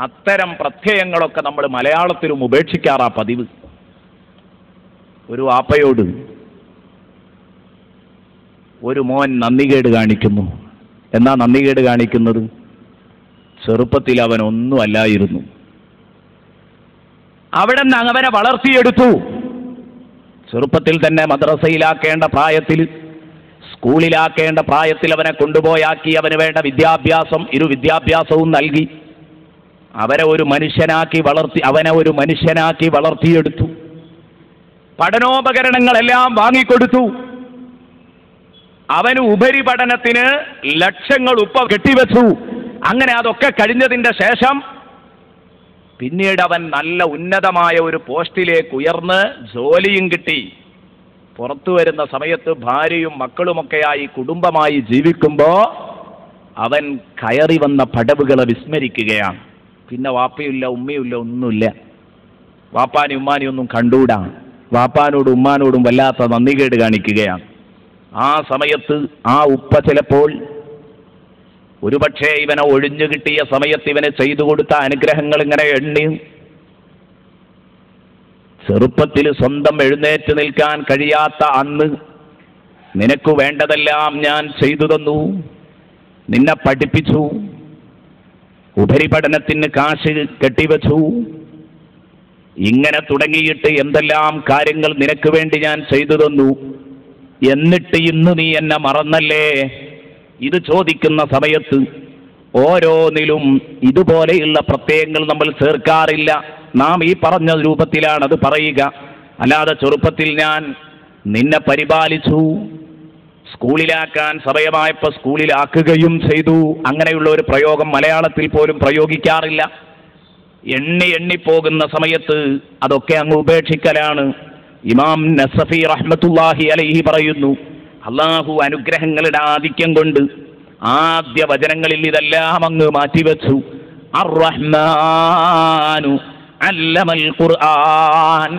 അത്തരം പ്രത്യയങ്ങളൊക്കെ നമ്മൾ മലയാളത്തിലും ഉപേക്ഷിക്കാറാ പതിവ്. ഒരു വാപ്പയോട് ഒരു മോൻ നന്ദികേട് കാണിക്കുന്നു. എന്നാ നന്ദികേട് കാണിക്കുന്നത്? ചെറുപ്പത്തിൽ അവൻ ഒന്നും അല്ലായിരുന്നു, അവിടെ നിന്ന് അവനെ വളർത്തിയെടുത്തു. ചെറുപ്പത്തിൽ തന്നെ മദ്രസയിലാക്കേണ്ട പ്രായത്തിൽ, സ്കൂളിലാക്കേണ്ട പ്രായത്തിൽ അവനെ കൊണ്ടുപോയാക്കി അവന് വേണ്ട വിദ്യാഭ്യാസം, വിദ്യാഭ്യാസവും നൽകി അവനെ ഒരു മനുഷ്യനാക്കി വളർത്തിയെടുത്തു. പഠനോപകരണങ്ങളെല്ലാം വാങ്ങിക്കൊടുത്തു. അവന് ഉപരിപഠനത്തിന് ലക്ഷങ്ങൾ കെട്ടിവെച്ചു. അങ്ങനെ അതൊക്കെ കഴിഞ്ഞതിൻ്റെ ശേഷം പിന്നീട് അവൻ നല്ല ഉന്നതമായ ഒരു പോസ്റ്റിലേക്ക് ഉയർന്ന് ജോലിയും കിട്ടി. പുറത്തു വരുന്ന സമയത്ത് ഭാര്യയും മക്കളുമൊക്കെയായി കുടുംബമായി ജീവിക്കുമ്പോൾ അവൻ കയറി വന്ന പടവുകളെ വിസ്മരിക്കുകയാണ്. പിന്നെ വാപ്പയില്ല, ഉമ്മയില്ല, ഒന്നുമില്ല. വാപ്പാനും ഉമ്മാനും ഒന്നും കണ്ടൂടാ. വാപ്പാനോടും ഉമ്മാനോടും വല്ലാത്ത നന്ദികേട് കാണിക്കുകയാണ്. ആ സമയത്ത് ആ ഉപ്പ ചിലപ്പോൾ ഒരുപക്ഷെ ഇവനെ ഒഴിഞ്ഞു കിട്ടിയ സമയത്ത് ഇവന് ചെയ്തു കൊടുത്ത അനുഗ്രഹങ്ങൾ ഇങ്ങനെ എണ്ണി, ചെറുപ്പത്തിൽ സ്വന്തം എഴുന്നേറ്റ് നിൽക്കാൻ കഴിയാത്ത അന്ന് നിനക്ക് വേണ്ടതെല്ലാം ഞാൻ ചെയ്തു തന്നു, നിന്നെ പഠിപ്പിച്ചു, ഉപരിപഠനത്തിന് കാശ് കെട്ടിവെച്ചു, ഇങ്ങനെ തുടങ്ങിയിട്ട് എന്തെല്ലാം കാര്യങ്ങൾ നിനക്ക് വേണ്ടി ഞാൻ ചെയ്തു തന്നു, എന്നിട്ട് ഇന്ന് നീ എന്നെ മറന്നല്ലേ? ഇത് ചോദിക്കുന്ന സമയത്ത് ഓരോന്നിലും ഇതുപോലെയുള്ള പ്രത്യയങ്ങൾ നമ്മൾ ചേർക്കാറില്ല. നാം ഈ പറഞ്ഞ രൂപത്തിലാണ് അത് പറയുക. അല്ലാതെ ചെറുപ്പത്തിൽ ഞാൻ നിന്നെ പരിപാലിച്ചു, സ്കൂളിലാക്കാൻ സമയമായപ്പോൾ സ്കൂളിലാക്കുകയും ചെയ്തു, അങ്ങനെയുള്ള ഒരു പ്രയോഗം മലയാളത്തിൽ പോലും പ്രയോഗിക്കാറില്ല. എണ്ണി പോകുന്ന സമയത്ത് അതൊക്കെ അങ്ങ് ഉപേക്ഷിക്കലാണ്. ഇമാം നസഫി റഹ്മത്തുള്ളാഹി അലൈഹി പറയുന്നു, അള്ളാഹു അനുഗ്രഹങ്ങളുടെ ആധിക്യം കൊണ്ട് ആദ്യ വചനങ്ങളിൽ ഇതെല്ലാം അങ്ങ് മാറ്റിവെച്ചു. അർ-റഹ്മാനു അല്ലമൽ ഖുർആൻ.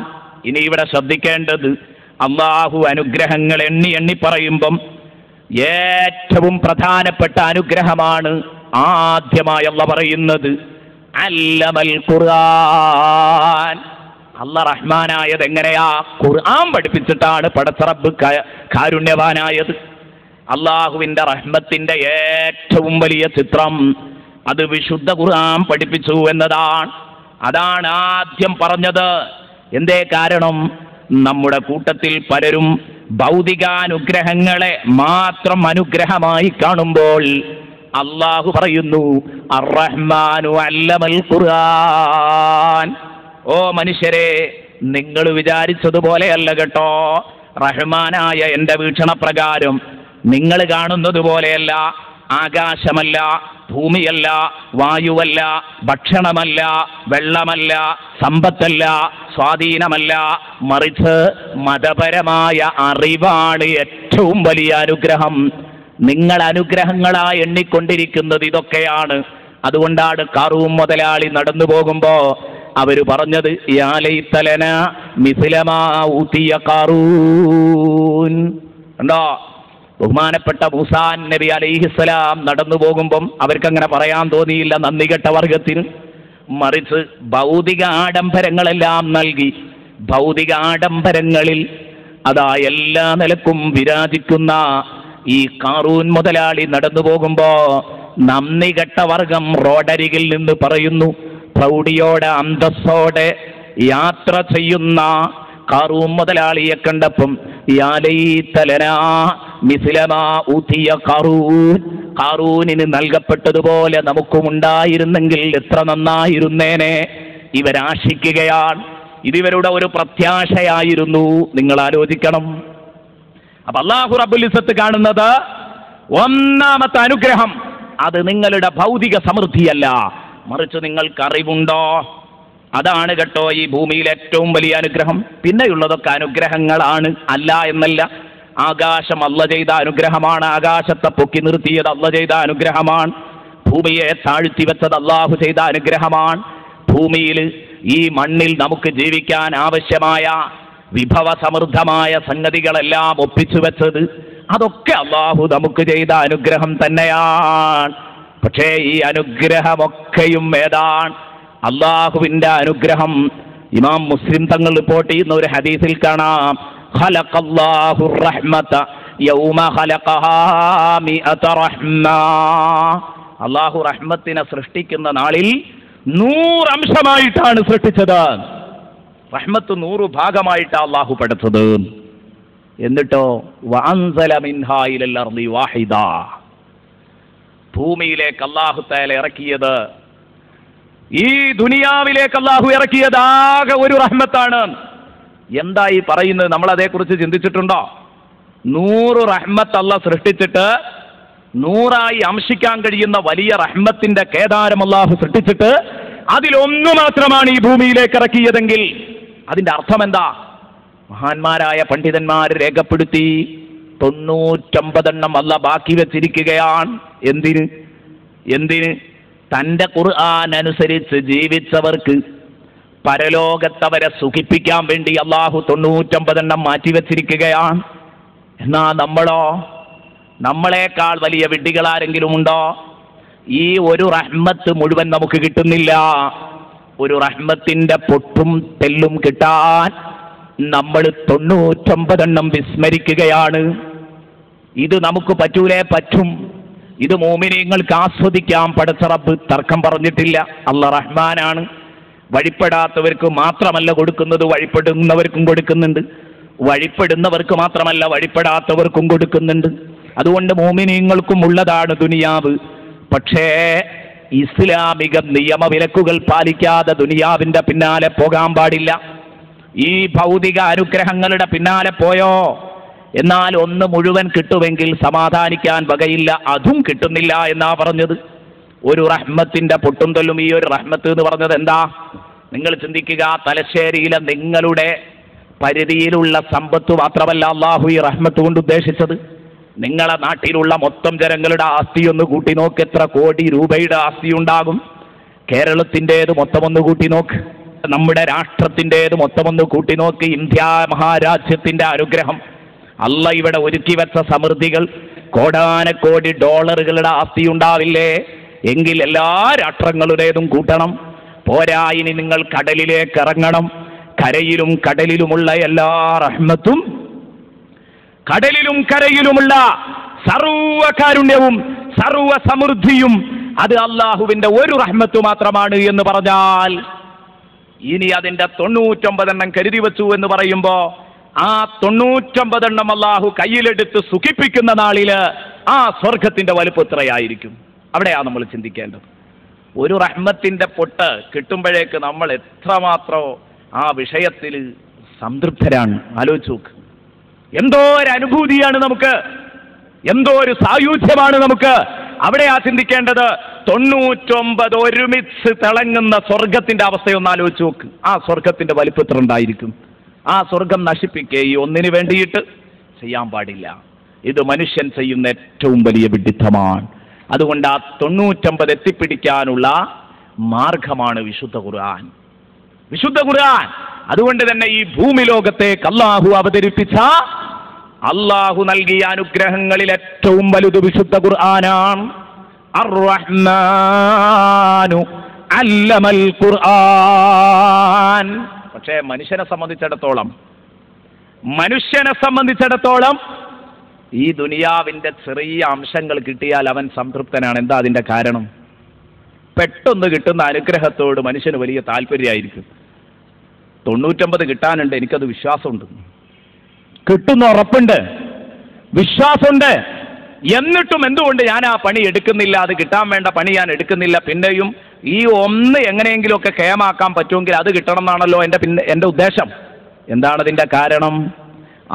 ഇനി ഇവിടെ ശ്രദ്ധിക്കേണ്ടത്, അള്ളാഹു അനുഗ്രഹങ്ങൾ എണ്ണി പറയുമ്പം ഏറ്റവും പ്രധാനപ്പെട്ട അനുഗ്രഹമാണ് ആദ്യമായി അള്ളാഹു പറയുന്നത് അല്ലമൽ ഖുർആൻ. അല്ലാഹ് റഹ്മാനായത് എങ്ങനെയാ? ഖുർആൻ പഠിപ്പിച്ചിട്ടാണ് പടച്ച റബ്ബ് കാരുണ്യവാനായത്. അള്ളാഹുവിന്റെ റഹ്മത്തിന്റെ ഏറ്റവും വലിയ ചിത്രം അത് വിശുദ്ധ ഖുർആൻ പഠിപ്പിച്ചു എന്നതാണ്. അതാണ് ആദ്യം പറഞ്ഞത്. എന്തേ കാരണം? നമ്മുടെ കൂട്ടത്തിൽ പലരും ഭൗതികാനുഗ്രഹങ്ങളെ മാത്രം അനുഗ്രഹമായി കാണുമ്പോൾ അള്ളാഹു പറയുന്നു അർ-റഹ്മാനു അല്ലമൽ ഖുർആൻ. ഓ മനുഷ്യരെ, നിങ്ങൾ വിചാരിച്ചതുപോലെയല്ല കേട്ടോ. റഹ്മാനായ എൻ്റെ വീക്ഷണപ്രകാരം നിങ്ങൾ കാണുന്നത് പോലെയല്ല. ആകാശമല്ല, ഭൂമിയല്ല, വായുവല്ല, ഭക്ഷണമല്ല, വെള്ളമല്ല, സമ്പത്തല്ല, സ്വാധീനമല്ല, മറിച്ച് മതപരമായ അറിവാണ് ഏറ്റവും വലിയ അനുഗ്രഹം. നിങ്ങൾ അനുഗ്രഹങ്ങളായി എണ്ണിക്കൊണ്ടിരിക്കുന്നത് ഇതൊക്കെയാണ്. അതുകൊണ്ടാണ് ഖാറൂൻ മുതലാളി നടന്നു പോകുമ്പോ അവര് പറഞ്ഞത് യാ ലൈതലനാ മിസ്ലമാ ഊതിയ ഖാറൂൻ. കണ്ടോ, ബഹുമാനപ്പെട്ട മൂസാ നബി അലൈഹിസ്സലാം നടന്നു പോകുമ്പം അവർക്കങ്ങനെ പറയാൻ തോന്നിയില്ല നന്ദികെട്ട വർഗത്തിന്. മറിച്ച് ഭൗതിക ആഡംബരങ്ങളെല്ലാം നൽകി. ഭൗതിക ആഡംബരങ്ങളിൽ അതാ എല്ലാ നിലക്കും വിരാജിക്കുന്ന ഈ ഖാറൂൻ മുതലാളി നടന്നു പോകുമ്പോ നന്ദികെട്ട വർഗം റോഡരികിൽ നിന്ന് പറയുന്നു, പ്രൗഢിയോടെ അന്തസ്സോടെ യാത്ര ചെയ്യുന്ന ഖാറൂൻ മുതലാളിയെ കണ്ടപ്പം യാ ലൈത ലനാ മിസ്ല മാ ഊതിയ ഖാറൂൻ, ഖാറൂനിന് നൽകപ്പെട്ടതുപോലെ നമുക്കും ഉണ്ടായിരുന്നെങ്കിൽ എത്ര നന്നായിരുന്നേനെ. ഇവരാശിക്കുകയാണ്, ഇതിവരുടെ ഒരു പ്രത്യാശയായിരുന്നു. നിങ്ങൾ ആലോചിക്കണം. അപ്പൊ അല്ലാഹു റബ്ബുൽ ഇസ്സത്ത് കാണുന്നത് ഒന്നാമത്തെ അനുഗ്രഹം അത് നിങ്ങളുടെ ഭൗതിക സമൃദ്ധിയല്ല, മറിച്ച് നിങ്ങൾക്ക് അറിവുണ്ടോ. അതാണ് കേട്ടോ ഈ ഭൂമിയിലെ ഏറ്റവും വലിയ അനുഗ്രഹം. പിന്നെയുള്ളതൊക്കെ അനുഗ്രഹങ്ങളാണ്, അല്ല എന്നല്ല. ആകാശം അല്ല ചെയ്ത അനുഗ്രഹമാണ്, ആകാശത്തെ പൊക്കി നിർത്തിയത് അല്ല ചെയ്ത അനുഗ്രഹമാണ്, ഭൂമിയെ താഴ്ത്തി വെച്ചത് അല്ലാഹു ചെയ്ത അനുഗ്രഹമാണ്. ഭൂമിയിൽ ഈ മണ്ണിൽ നമുക്ക് ജീവിക്കാൻ ആവശ്യമായ വിഭവസമൃദ്ധമായ സംഗതികളെല്ലാം ഒപ്പിച്ചു വെച്ചത് അതൊക്കെ അല്ലാഹു നമുക്ക് ചെയ്ത അനുഗ്രഹം തന്നെയാണ്. പക്ഷേ ഈ അനുഗ്രഹമൊക്കെയും ഏതാണ്? അല്ലാഹുവിന്റെ അനുഗ്രഹം. ഇമാം മുസ്ലിം തങ്ങൾ റിപ്പോർട്ട് ചെയ്യുന്ന ഒരു ഹദീസിൽ കാണാം, ഖലഖല്ലാഹു റഹ്മത യൗമ ഖലഖഹാ മിഅത റഹ്മ. അല്ലാഹു റഹ്മത്തിനെ സൃഷ്ടിക്കുന്ന നാളിൽ 100 അംശമായിട്ടാണ് സൃഷ്ടിച്ചത്. റഹ്മത്ത് 100 ഭാഗമായിട്ടാണ് അല്ലാഹു പഠിച്ചത്. എന്നിട്ടോ വഅൻസല മിൻഹാ ഇലൽ അർളി വാഹിദ, ഭൂമിയിലേക്ക് അല്ലാഹു തആല ഇറക്കിയത്, ഈ ദുനിയാവിലേക്ക് അല്ലാഹു ഇറക്കിയത് ആകെ ഒരു റഹ്മത്താണ്. എന്താ ഈ പറയുന്നത്? നമ്മൾ അതേക്കുറിച്ച് ചിന്തിച്ചിട്ടുണ്ടോ? 100 റഹ്മത്ത് അല്ലാഹു സൃഷ്ടിച്ചിട്ട് 100ആയി അംശിക്കാൻ കഴിയുന്ന വലിയ റഹ്മത്തിന്റെ കേദാരം അല്ലാഹു സൃഷ്ടിച്ചിട്ട് അതിലൊന്നു മാത്രമാണ് ഈ ഭൂമിയിലേക്ക് ഇറക്കിയതെങ്കിൽ അതിന്റെ അർത്ഥം എന്താ? മഹാന്മാരായ പണ്ഡിതന്മാർ രേഖപ്പെടുത്തി 99 അല്ലാഹു ബാക്കി വെച്ചിരിക്കുകയാണ്. എന്തിന്? തന്റെ ഖുർആൻ അനുസരിച്ച് ജീവിച്ചവർക്ക് പരലോകത്തവരെ സുഖിപ്പിക്കാൻ വേണ്ടി അല്ലാഹു 99 മാറ്റിവെച്ചിരിക്കുകയാണ്. എന്നാ നമ്മളോ? നമ്മളെക്കാൾ വലിയ വിഡ്ഢികളാരെങ്കിലും ഉണ്ടോ? ഈ ഒരു റഹ്മത്ത് മുഴുവൻ നമുക്ക് കിട്ടുന്നില്ല. ഒരു റഹ്മത്തിന്റെ പൊട്ടും തെല്ലും കിട്ടാൻ നമ്മൾ 99 വിസ്മരിക്കുകയാണ്. ഇത് നമുക്ക് പറ്റൂലേ? പറ്റും. ഇത് മോമിനീങ്ങൾക്ക് ആസ്വദിക്കാം. പടച്ച റബ്ബ് തർക്കം പറഞ്ഞിട്ടില്ല. അല്ലാഹ് റഹ്മാനാണ്. വഴിപ്പെടാത്തവർക്ക് മാത്രമല്ല കൊടുക്കുന്നത്, വഴിപ്പെടുന്നവർക്കും കൊടുക്കുന്നുണ്ട്. വഴിപ്പെടുന്നവർക്ക് മാത്രമല്ല, വഴിപ്പെടാത്തവർക്കും കൊടുക്കുന്നുണ്ട്. അതുകൊണ്ട് മോമിനീങ്ങൾക്കും ഉള്ളതാണ് ദുനിയാവ്. പക്ഷേ ഇസ്ലാമിക നിയമവിലക്കുകൾ പാലിക്കാതെ ദുനിയാവിന്റെ പിന്നാലെ പോകാൻ പാടില്ല. ഈ ഭൗതിക അനുഗ്രഹങ്ങളുടെ പിന്നാലെ പോയോ, എന്നാൽ ഒന്ന് മുഴുവൻ കിട്ടുമെങ്കിൽ സമാധാനിക്കാൻ വകയില്ല. അതും കിട്ടുന്നില്ല എന്നാ പറഞ്ഞത്. ഒരു റഹ്മത്തിന്റെ പൊട്ടും തൊല്ലും. ഈ ഒരു റഹ്മത്ത് എന്ന് പറഞ്ഞത് എന്താ? നിങ്ങൾ ചിന്തിക്കുക. തലശ്ശേരിയിലെ നിങ്ങളുടെ പരിധിയിലുള്ള സമ്പത്ത് മാത്രമല്ല അല്ലാഹു ഈ റഹ്മത്ത് കൊണ്ട് ഉദ്ദേശിച്ചത്. നിങ്ങളെ നാട്ടിലുള്ള മൊത്തം ജനങ്ങളുടെ ആസ്തി ഒന്ന് കൂട്ടി നോക്ക്. എത്ര കോടി രൂപയുടെ ആസ്തി ഉണ്ടാകും? കേരളത്തിൻ്റെത് മൊത്തമൊന്ന് കൂട്ടി നോക്ക്. നമ്മുടെ രാഷ്ട്രത്തിൻ്റെത് മൊത്തമൊന്ന് കൂട്ടി നോക്ക്. ഇന്ത്യ മഹാരാജ്യത്തിന്റെ അനുഗ്രഹം, അല്ല ഇവിടെ ഒരുക്കി വെച്ച സമൃദ്ധികൾ, കോടാനക്കോടി ഡോളറുകളുടെ ആസ്തി ഉണ്ടാവില്ലേ? എങ്കിൽ എല്ലാ രാഷ്ട്രങ്ങളുടേതും കൂട്ടണം. പോരാ, ഇനി നിങ്ങൾ കടലിലേക്ക് ഇറങ്ങണം. കരയിലും കടലിലുമുള്ള എല്ലാ റഹ്മത്തും, കടലിലും കരയിലുമുള്ള സർവ്വ കാരുണ്യവും സർവ്വ സമൃദ്ധിയും അത് അള്ളാഹുവിന്റെ ഒരു റഹ്മത്ത് മാത്രമാണ് എന്ന് പറഞ്ഞാൽ, ഇനി അതിന്റെ 99 കരുതി വെച്ചു എന്ന് പറയുമ്പോ ആ 99 അള്ളാഹു കയ്യിലെടുത്ത് സുഖിപ്പിക്കുന്ന നാളില് ആ സ്വർഗത്തിന്റെ വലുപ്പം എത്രയായിരിക്കും? അവിടെയാ നമ്മൾ ചിന്തിക്കേണ്ടത്. ഒരു റഹ്മത്തിന്റെ പൊട്ട് കിട്ടുമ്പോഴേക്ക് നമ്മൾ എത്രമാത്രം ആ വിഷയത്തിൽ സംതൃപ്തരാണ്. ആലോചിച്ച് നോക്ക്. എന്തോ ഒരു അനുഭൂതിയാണ് നമുക്ക്, എന്തോ ഒരു സായുധ്യമാണ് നമുക്ക്. അവിടെയാ ചിന്തിക്കേണ്ടത്. 99 ഒരുമിച്ച് തിളങ്ങുന്ന സ്വർഗത്തിന്റെ അവസ്ഥയൊന്ന് ആലോചിച്ച് നോക്ക്. ആ സ്വർഗത്തിന്റെ വലിപ്പത്തിൽ ഉണ്ടായിരിക്കും. ആ സ്വർഗം നശിപ്പിക്കുക ഈ ഒന്നിനു വേണ്ടിയിട്ട് ചെയ്യാൻ പാടില്ല. ഇത് മനുഷ്യൻ ചെയ്യുന്ന ഏറ്റവും വലിയ വിഡ്ഢിത്തമാണ്. അതുകൊണ്ട് ആ 99 എത്തിപ്പിടിക്കാനുള്ള മാർഗമാണ് വിശുദ്ധ ഖുർആൻ. വിശുദ്ധ ഖുർആൻ. അതുകൊണ്ട് തന്നെ ഈ ഭൂമി ലോകത്തേക്ക് അല്ലാഹു അവതരിപ്പിച്ച, അല്ലാഹു നൽകിയ അനുഗ്രഹങ്ങളിൽ ഏറ്റവും വലുത് വിശുദ്ധ ഖുർആനാണ്. അർ-റഹ്മാനു അല്ലമൽ ഖുർആൻ. പക്ഷേ മനുഷ്യനെ സംബന്ധിച്ചിടത്തോളം ഈ ദുനിയാവിന്റെ ചെറിയ അംശങ്ങൾ കിട്ടിയാൽ അവൻ സംതൃപ്തനാണ്. എന്താ അതിന്റെ കാരണം? പെട്ടെന്ന് കിട്ടുന്ന അനുഗ്രഹത്തോട് മനുഷ്യന് വലിയ താല്പര്യമായിരിക്കും. 99 കിട്ടാനുണ്ട്, എനിക്കത് വിശ്വാസമുണ്ട്. കിട്ടുന്ന ഉറപ്പുണ്ട്, വിശ്വാസമുണ്ട്. എന്നിട്ടും എന്തുകൊണ്ട് ഞാൻ ആ പണി എടുക്കുന്നില്ല? അത് കിട്ടാൻ വേണ്ട പണി ഞാൻ എടുക്കുന്നില്ല. പിന്നെയും ഈ ഒന്ന് എങ്ങനെയെങ്കിലുമൊക്കെ കേമാക്കാൻ പറ്റുമെങ്കിൽ അത് കിട്ടണം എന്നാണല്ലോ എൻ്റെ ഉദ്ദേശം. എന്താണ് അതിൻ്റെ കാരണം?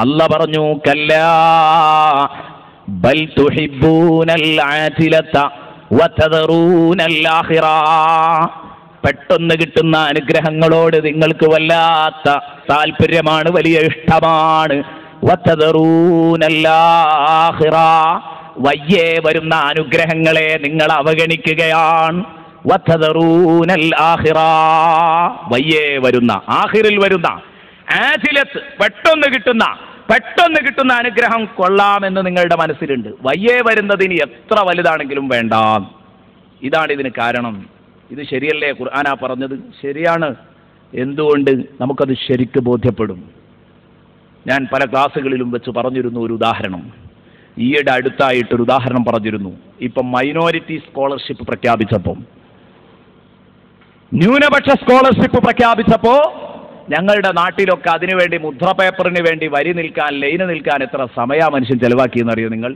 അല്ലാഹ് പറഞ്ഞു, കല്ലാ ബൽ തുഹിബ്ബൂനൽ ആജിലത വതദറൂനൽ ആഖിറ. പെട്ടെന്ന് കിട്ടുന്ന അനുഗ്രഹങ്ങളോട് നിങ്ങൾക്ക് വല്ലാത്ത താല്പര്യമാണ്, വലിയ ഇഷ്ടമാണ്. വതദറൂനൽ ആഖിറ, വയ്യേ വരുന്ന അനുഗ്രഹങ്ങളെ നിങ്ങൾ അവഗണിക്കുകയാണ്. വതദറൂനൽ ആഖിറ, വയ്യേ വരുന്ന, ആഖിറിൽ വരുന്ന, ആജിലത്ത് പെട്ടെന്ന് കിട്ടുന്ന അനുഗ്രഹം കൊള്ളാമെന്ന് നിങ്ങളുടെ മനസ്സിലുണ്ട്. വയ്യേ വരുന്നതിന് എത്ര വലുതാണെങ്കിലും വേണ്ട. ഇതാണ് ഇതിന് കാരണം. ഇത് ശരിയല്ലേ? ഖുർആനാ പറഞ്ഞത്, ശരിയാണ്. എന്തുകൊണ്ട്? നമുക്കത് ശരിക്ക് ബോധ്യപ്പെടും. ഞാൻ പല ക്ലാസ്സുകളിലും വെച്ച് പറഞ്ഞിരുന്നു ഒരു ഉദാഹരണം. ഈയിടെ അടുത്തായിട്ടൊരു ഉദാഹരണം പറഞ്ഞിരുന്നു. ഇപ്പം മൈനോറിറ്റി സ്കോളർഷിപ്പ് പ്രഖ്യാപിച്ചപ്പോൾ, ന്യൂനപക്ഷ സ്കോളർഷിപ്പ് പ്രഖ്യാപിച്ചപ്പോൾ ഞങ്ങളുടെ നാട്ടിലൊക്കെ അതിനുവേണ്ടി മുദ്രപേപ്പറിന് വേണ്ടി വരി നിൽക്കാൻ, ലൈന് നിൽക്കാൻ എത്ര സമയ മനുഷ്യൻ ചെലവാക്കിയെന്നറിയോ നിങ്ങൾ?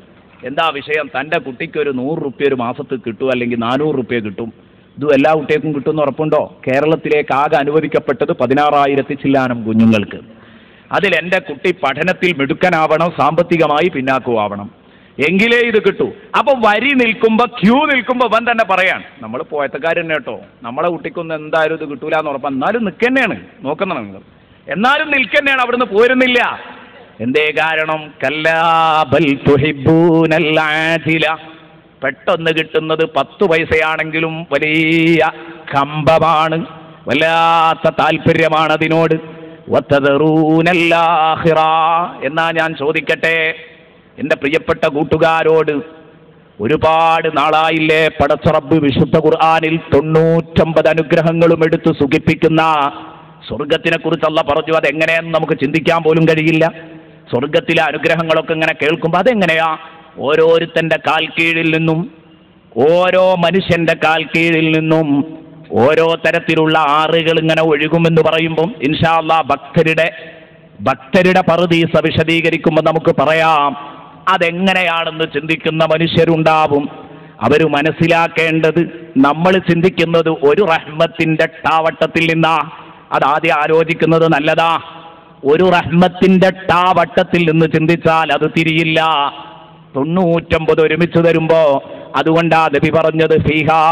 എന്താ വിഷയം? തൻ്റെ കുട്ടിക്ക് ഒരു 100 റുപ്യ ഒരു മാസത്തിൽ കിട്ടും, അല്ലെങ്കിൽ 400 റുപ്യ കിട്ടും. ഇതും എല്ലാ കുട്ടികൾക്കും കിട്ടുമെന്ന് ഉറപ്പുണ്ടോ? കേരളത്തിലേക്ക് ആകെ അനുവദിക്കപ്പെട്ടത് 16,000 ചില്ലാനം കുഞ്ഞുങ്ങൾക്ക്. അതിൽ എൻ്റെ കുട്ടി പഠനത്തിൽ മിടുക്കനാവണം, സാമ്പത്തികമായി പിന്നാക്കുവാവണം, എങ്കിലേ ഇത് കിട്ടൂ. അപ്പം വരി നിൽക്കുമ്പോൾ, ക്യൂ നിൽക്കുമ്പോൾ അവൻ തന്നെ പറയാൻ, നമ്മൾ പോയത്തക്കാർ തന്നെ കേട്ടോ, നമ്മളെ കുട്ടിക്കൊന്നും എന്തായാലും ഇത് കിട്ടൂല എന്ന് ഉറപ്പാണ്. എന്നാലും നിൽക്കന്നെയാണ്, നോക്കുന്ന നിങ്ങൾ, എന്നാലും നിൽക്കന്നെയാണ്, അവിടുന്ന് പോരുന്നില്ല. എന്തേ കാരണം? കല്ലാ ബൽ തുഹിബ്ബൂനൽ ആജില, പെട്ടെന്ന് കിട്ടുന്നത് 10 പൈസയാണെങ്കിലും വലിയ കമ്പമാണ്, വല്ലാത്ത താല്പര്യമാണ് അതിനോട്. വതദറൂനൽ ആഖിറ, എന്നാ ഞാൻ ചോദിക്കട്ടെ എൻ്റെ പ്രിയപ്പെട്ട കൂട്ടുകാരോട്, ഒരുപാട് നാളായില്ലേ പടച്ച റബ്ബ് വിശുദ്ധ ഖുർആനിൽ 99 അനുഗ്രഹങ്ങളും എടുത്ത് സുഖിപ്പിക്കുന്ന സ്വർഗത്തിനെ കുറിച്ച് അല്ലാഹ് പറഞ്ഞു. അതെങ്ങനെയെന്ന് നമുക്ക് ചിന്തിക്കാൻ പോലും കഴിയില്ല. സ്വർഗത്തിലെ അനുഗ്രഹങ്ങളൊക്കെ ഇങ്ങനെ കേൾക്കുമ്പോൾ അതെങ്ങനെയാ? ഓരോരുത്തൻ്റെ കാൽ കീഴിൽ നിന്നും, ഓരോ മനുഷ്യൻ്റെ കാൽ കീഴിൽ നിന്നും ഓരോ തരത്തിലുള്ള ആറുകൾ ഇങ്ങനെ ഒഴുകുമെന്ന് പറയുമ്പം ഇൻഷാ അല്ലാഹ് ഭക്തരുടെ പറുദീസ വിശദീകരിക്കുമ്പോൾ നമുക്ക് പറയാം. അതെങ്ങനെയാണെന്ന് ചിന്തിക്കുന്ന മനുഷ്യരുണ്ടാവും. അവർ മനസ്സിലാക്കേണ്ടത്, നമ്മൾ ചിന്തിക്കുന്നത് ഒരു റഹ്മത്തിൻ്റെ ടാവട്ടത്തിൽ നിന്നാ. അതാദ്യം ആലോചിക്കുന്നത് നല്ലതാ. ഒരു റഹ്മത്തിൻ്റെ ടാവട്ടത്തിൽ നിന്ന് ചിന്തിച്ചാൽ അത് തിരിയില്ല. 99 ഒരുമിച്ച് തരുമ്പോ, അതുകൊണ്ടാ നബി പറഞ്ഞത്, ഫീഹാ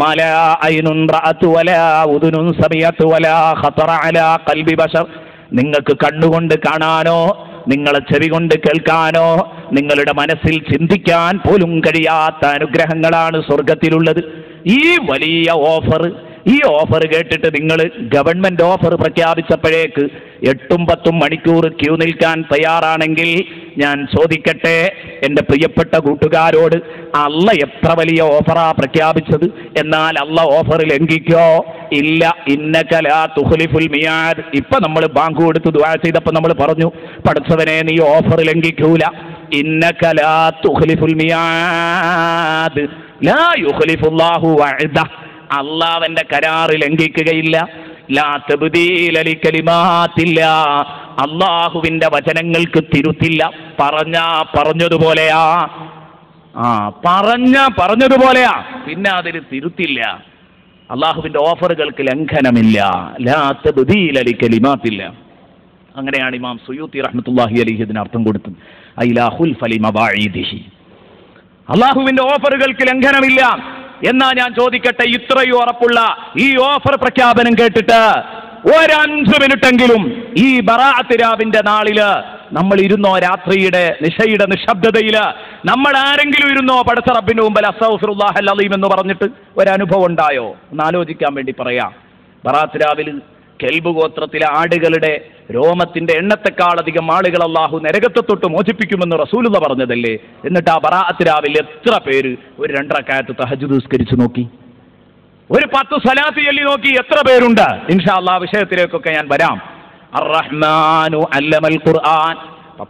മലാ ഐനുൻ റഅതു വലാ ഉദുനുൻ സമീഅതു വലാ ഖതറ അലാ ഖൽബി ബശർ. നിങ്ങൾക്ക് കണ്ണുകൊണ്ട് കാണാനോ, നിങ്ങളെ ചെവി കൊണ്ട് കേൾക്കാനോ, നിങ്ങളുടെ മനസ്സിൽ ചിന്തിക്കാൻ പോലും കഴിയാത്ത അനുഗ്രഹങ്ങളാണ് സ്വർഗത്തിലുള്ളത്. ഈ വലിയ ഈ ഓഫർ കേട്ടിട്ട് നിങ്ങൾ ഗവൺമെന്റ് ഓഫർ പ്രഖ്യാപിച്ചപ്പോഴേക്ക് 8-10 മണിക്കൂർ ക്യൂ നിൽക്കാൻ തയ്യാറാണെങ്കിൽ, ഞാൻ ചോദിക്കട്ടെ എൻ്റെ പ്രിയപ്പെട്ട കൂട്ടുകാരോട്, അള്ള എത്ര വലിയ ഓഫറാ പ്രഖ്യാപിച്ചത്? എന്നാൽ അള്ള ഓഫർ ലംഘിക്കോ? ഇല്ല. ഇന്നക ലാ തുഖ്ലിഫുൽ മിയാദ്. ഇപ്പൊ നമ്മൾ ബാങ്ക് കൊടുത്ത് ദുആ ചെയ്തപ്പോൾ നമ്മൾ പറഞ്ഞു, പടച്ചവനെ നീ ഓഫർ ലംഘിക്കൂല. ഇന്നക ലാ തുഖ്ലിഫുൽ മിയാദ് ലാ യുഖ്ലിഫുല്ലാഹു വഅദ. അള്ളാഹുവിന്റെ കരാറ് ലംഘിക്കുകയില്ല. ലാ തബ്ദീല ലികലിമാത്തില്ലാ. അള്ളാഹുവിന്റെ വചനങ്ങൾക്ക് തിരുത്തില്ല. പറഞ്ഞതുപോലെയാ, പറഞ്ഞതുപോലെയാ, പിന്നെ അതിൽ തിരുത്തില്ല. അള്ളാഹുവിന്റെ ഓഫറുകൾക്ക് ലംഘനമില്ല. ലാ തബ്ദീല ലികലിമാത്തില്ല. അങ്ങനെയാണ് ഇമാം സുയൂത്തി റഹ്മത്തുള്ളാഹി അലൈഹി ഇതിന് അർത്ഥം കൊടുത്തത്. ഐ ലാ ഖുൽഫ ലിമബാഇദിഹി. അള്ളാഹുവിന്റെ ഓഫറുകൾക്ക് ലംഘനമില്ല. എന്നാ ഞാൻ ചോദിക്കട്ടെ, ഇത്രയും ഉറപ്പുള്ള ഈ ഓഫർ പ്രഖ്യാപനം കേട്ടിട്ട് 5 മിനിറ്റെങ്കിലും ഈ ബറാഅത്ത് രാവിന്റെ നാളില് നമ്മൾ ഇരുന്നോ? രാത്രിയുടെ നിശയുടെ നിശബ്ദതയില് നമ്മൾ ആരെങ്കിലും ഇരുന്നോ? പടച്ച റബ്ബിന്റെ മുമ്പിൽ അസ്തഗ്ഫിറുല്ലാഹൽ അലീം എന്ന് പറഞ്ഞിട്ട് ഒരനുഭവം ഉണ്ടായോ? ഒന്ന് ആലോചിക്കാൻ വേണ്ടി പറയാം. ബറാഅത്ത് രാവിൽ കെൽബ് ഗോത്രത്തിലെ ആടുകളുടെ രോമത്തിന്റെ എണ്ണത്തെക്കാളധികം ആളുകൾ അല്ലാഹു നരകത്തെ തൊട്ട് മോചിപ്പിക്കുമെന്ന് റസൂലുള്ളാഹി പറഞ്ഞതല്ലേ? എന്നിട്ട് ആ ബറാഅത്ത് രാവിൽ എത്ര പേര് ഒരു 2 റക്അത്ത് തഹജ്ജുദ് നിസ്കരിച്ചു നോക്കി? ഒരു 10 സ്വലാത്ത് ചൊല്ലി നോക്കി? എത്ര പേരുണ്ട്? ഇൻഷാ അല്ലാഹ് വിഷയത്തിലേക്കൊക്കെ ഞാൻ വരാം. അർ-റഹ്മാനു അല്ലമൽ ഖുർആൻ.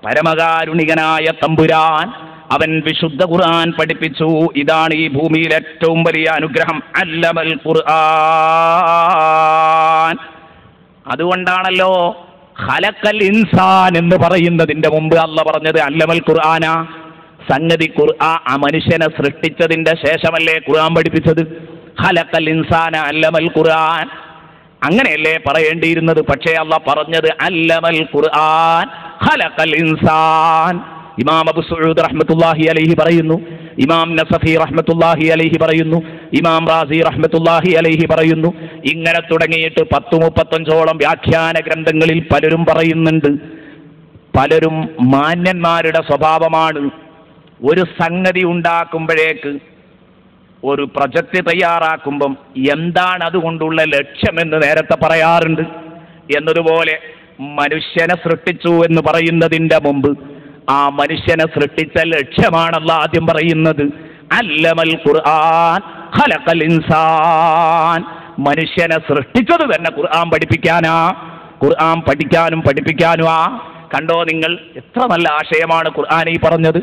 പരമകാരുണികനായ തമ്പുരാൻ അവൻ വിശുദ്ധ ഖുർആൻ പഠിപ്പിച്ചു. ഇതാണ് ഈ ഭൂമിയിൽ ഏറ്റവും വലിയ അനുഗ്രഹം. അല്ലമൽ ഖുർആൻ. അതുകൊണ്ടാണല്ലോ ഖലഖൽ ഇൻസാൻ എന്ന് പറയുന്നതിന്റെ മുമ്പ് അല്ല പറഞ്ഞത് അല്ലമൽ ഖുർആന. സംഗതി ആ മനുഷ്യനെ സൃഷ്ടിച്ചതിന്റെ ശേഷമല്ലേ ഖുർആൻ പഠിപ്പിച്ചത്? ഖലഖൽ ഇൻസാന അല്ലമൽ ഖുർആൻ അങ്ങനെയല്ലേ പറയേണ്ടിയിരുന്നത്? പക്ഷേ അല്ലാഹ് പറഞ്ഞത് അല്ലമൽ ഖുർആൻ ഖലഖൽ ഇൻസാൻ. ഇമാം അബൂ സഊദ് റഹ്മത്തുള്ളാഹി അലൈഹി പറയുന്നു, ഇമാം നസഫി റഹ്മത്തുള്ളാഹി അലൈഹി പറയുന്നു, ഇമാം റാസി റഹ്മത്തുള്ളാഹി അലൈഹി പറയുന്നു. ഇങ്ങനെ തുടങ്ങിയിട്ട് 10-35ഓളം വ്യാഖ്യാന ഗ്രന്ഥങ്ങളിൽ പലരും പറയുന്നുണ്ട്. പലരും മാന്യന്മാരുടെ സ്വഭാവമാണ് ഒരു സംഗതി ഉണ്ടാക്കുമ്പോഴേക്ക്, ഒരു പ്രൊജക്റ്റ് തയ്യാറാക്കുമ്പം എന്താണ് അതുകൊണ്ടുള്ള ലക്ഷ്യമെന്ന് നേരത്തെ പറയാറുണ്ട്. എന്നതുപോലെ മനുഷ്യനെ സൃഷ്ടിച്ചു എന്ന് പറയുന്നതിൻ്റെ മുമ്പ് ആ മനുഷ്യനെ സൃഷ്ടിച്ച ലക്ഷ്യമാണല്ലോ ആദ്യം പറയുന്നത്. അല്ലമൽ ഖുർആൻ ഖലഖൽ ഇൻസാൻ. മനുഷ്യനെ സൃഷ്ടിച്ചത് തന്നെ ഖുർആൻ പഠിപ്പിക്കാനാ, ഖുർആൻ പഠിക്കാനും പഠിപ്പിക്കാനുമാ. കണ്ടോ നിങ്ങൾ, എത്ര നല്ല ആശയമാണ് ഖുർആൻ ഈ പറഞ്ഞത്.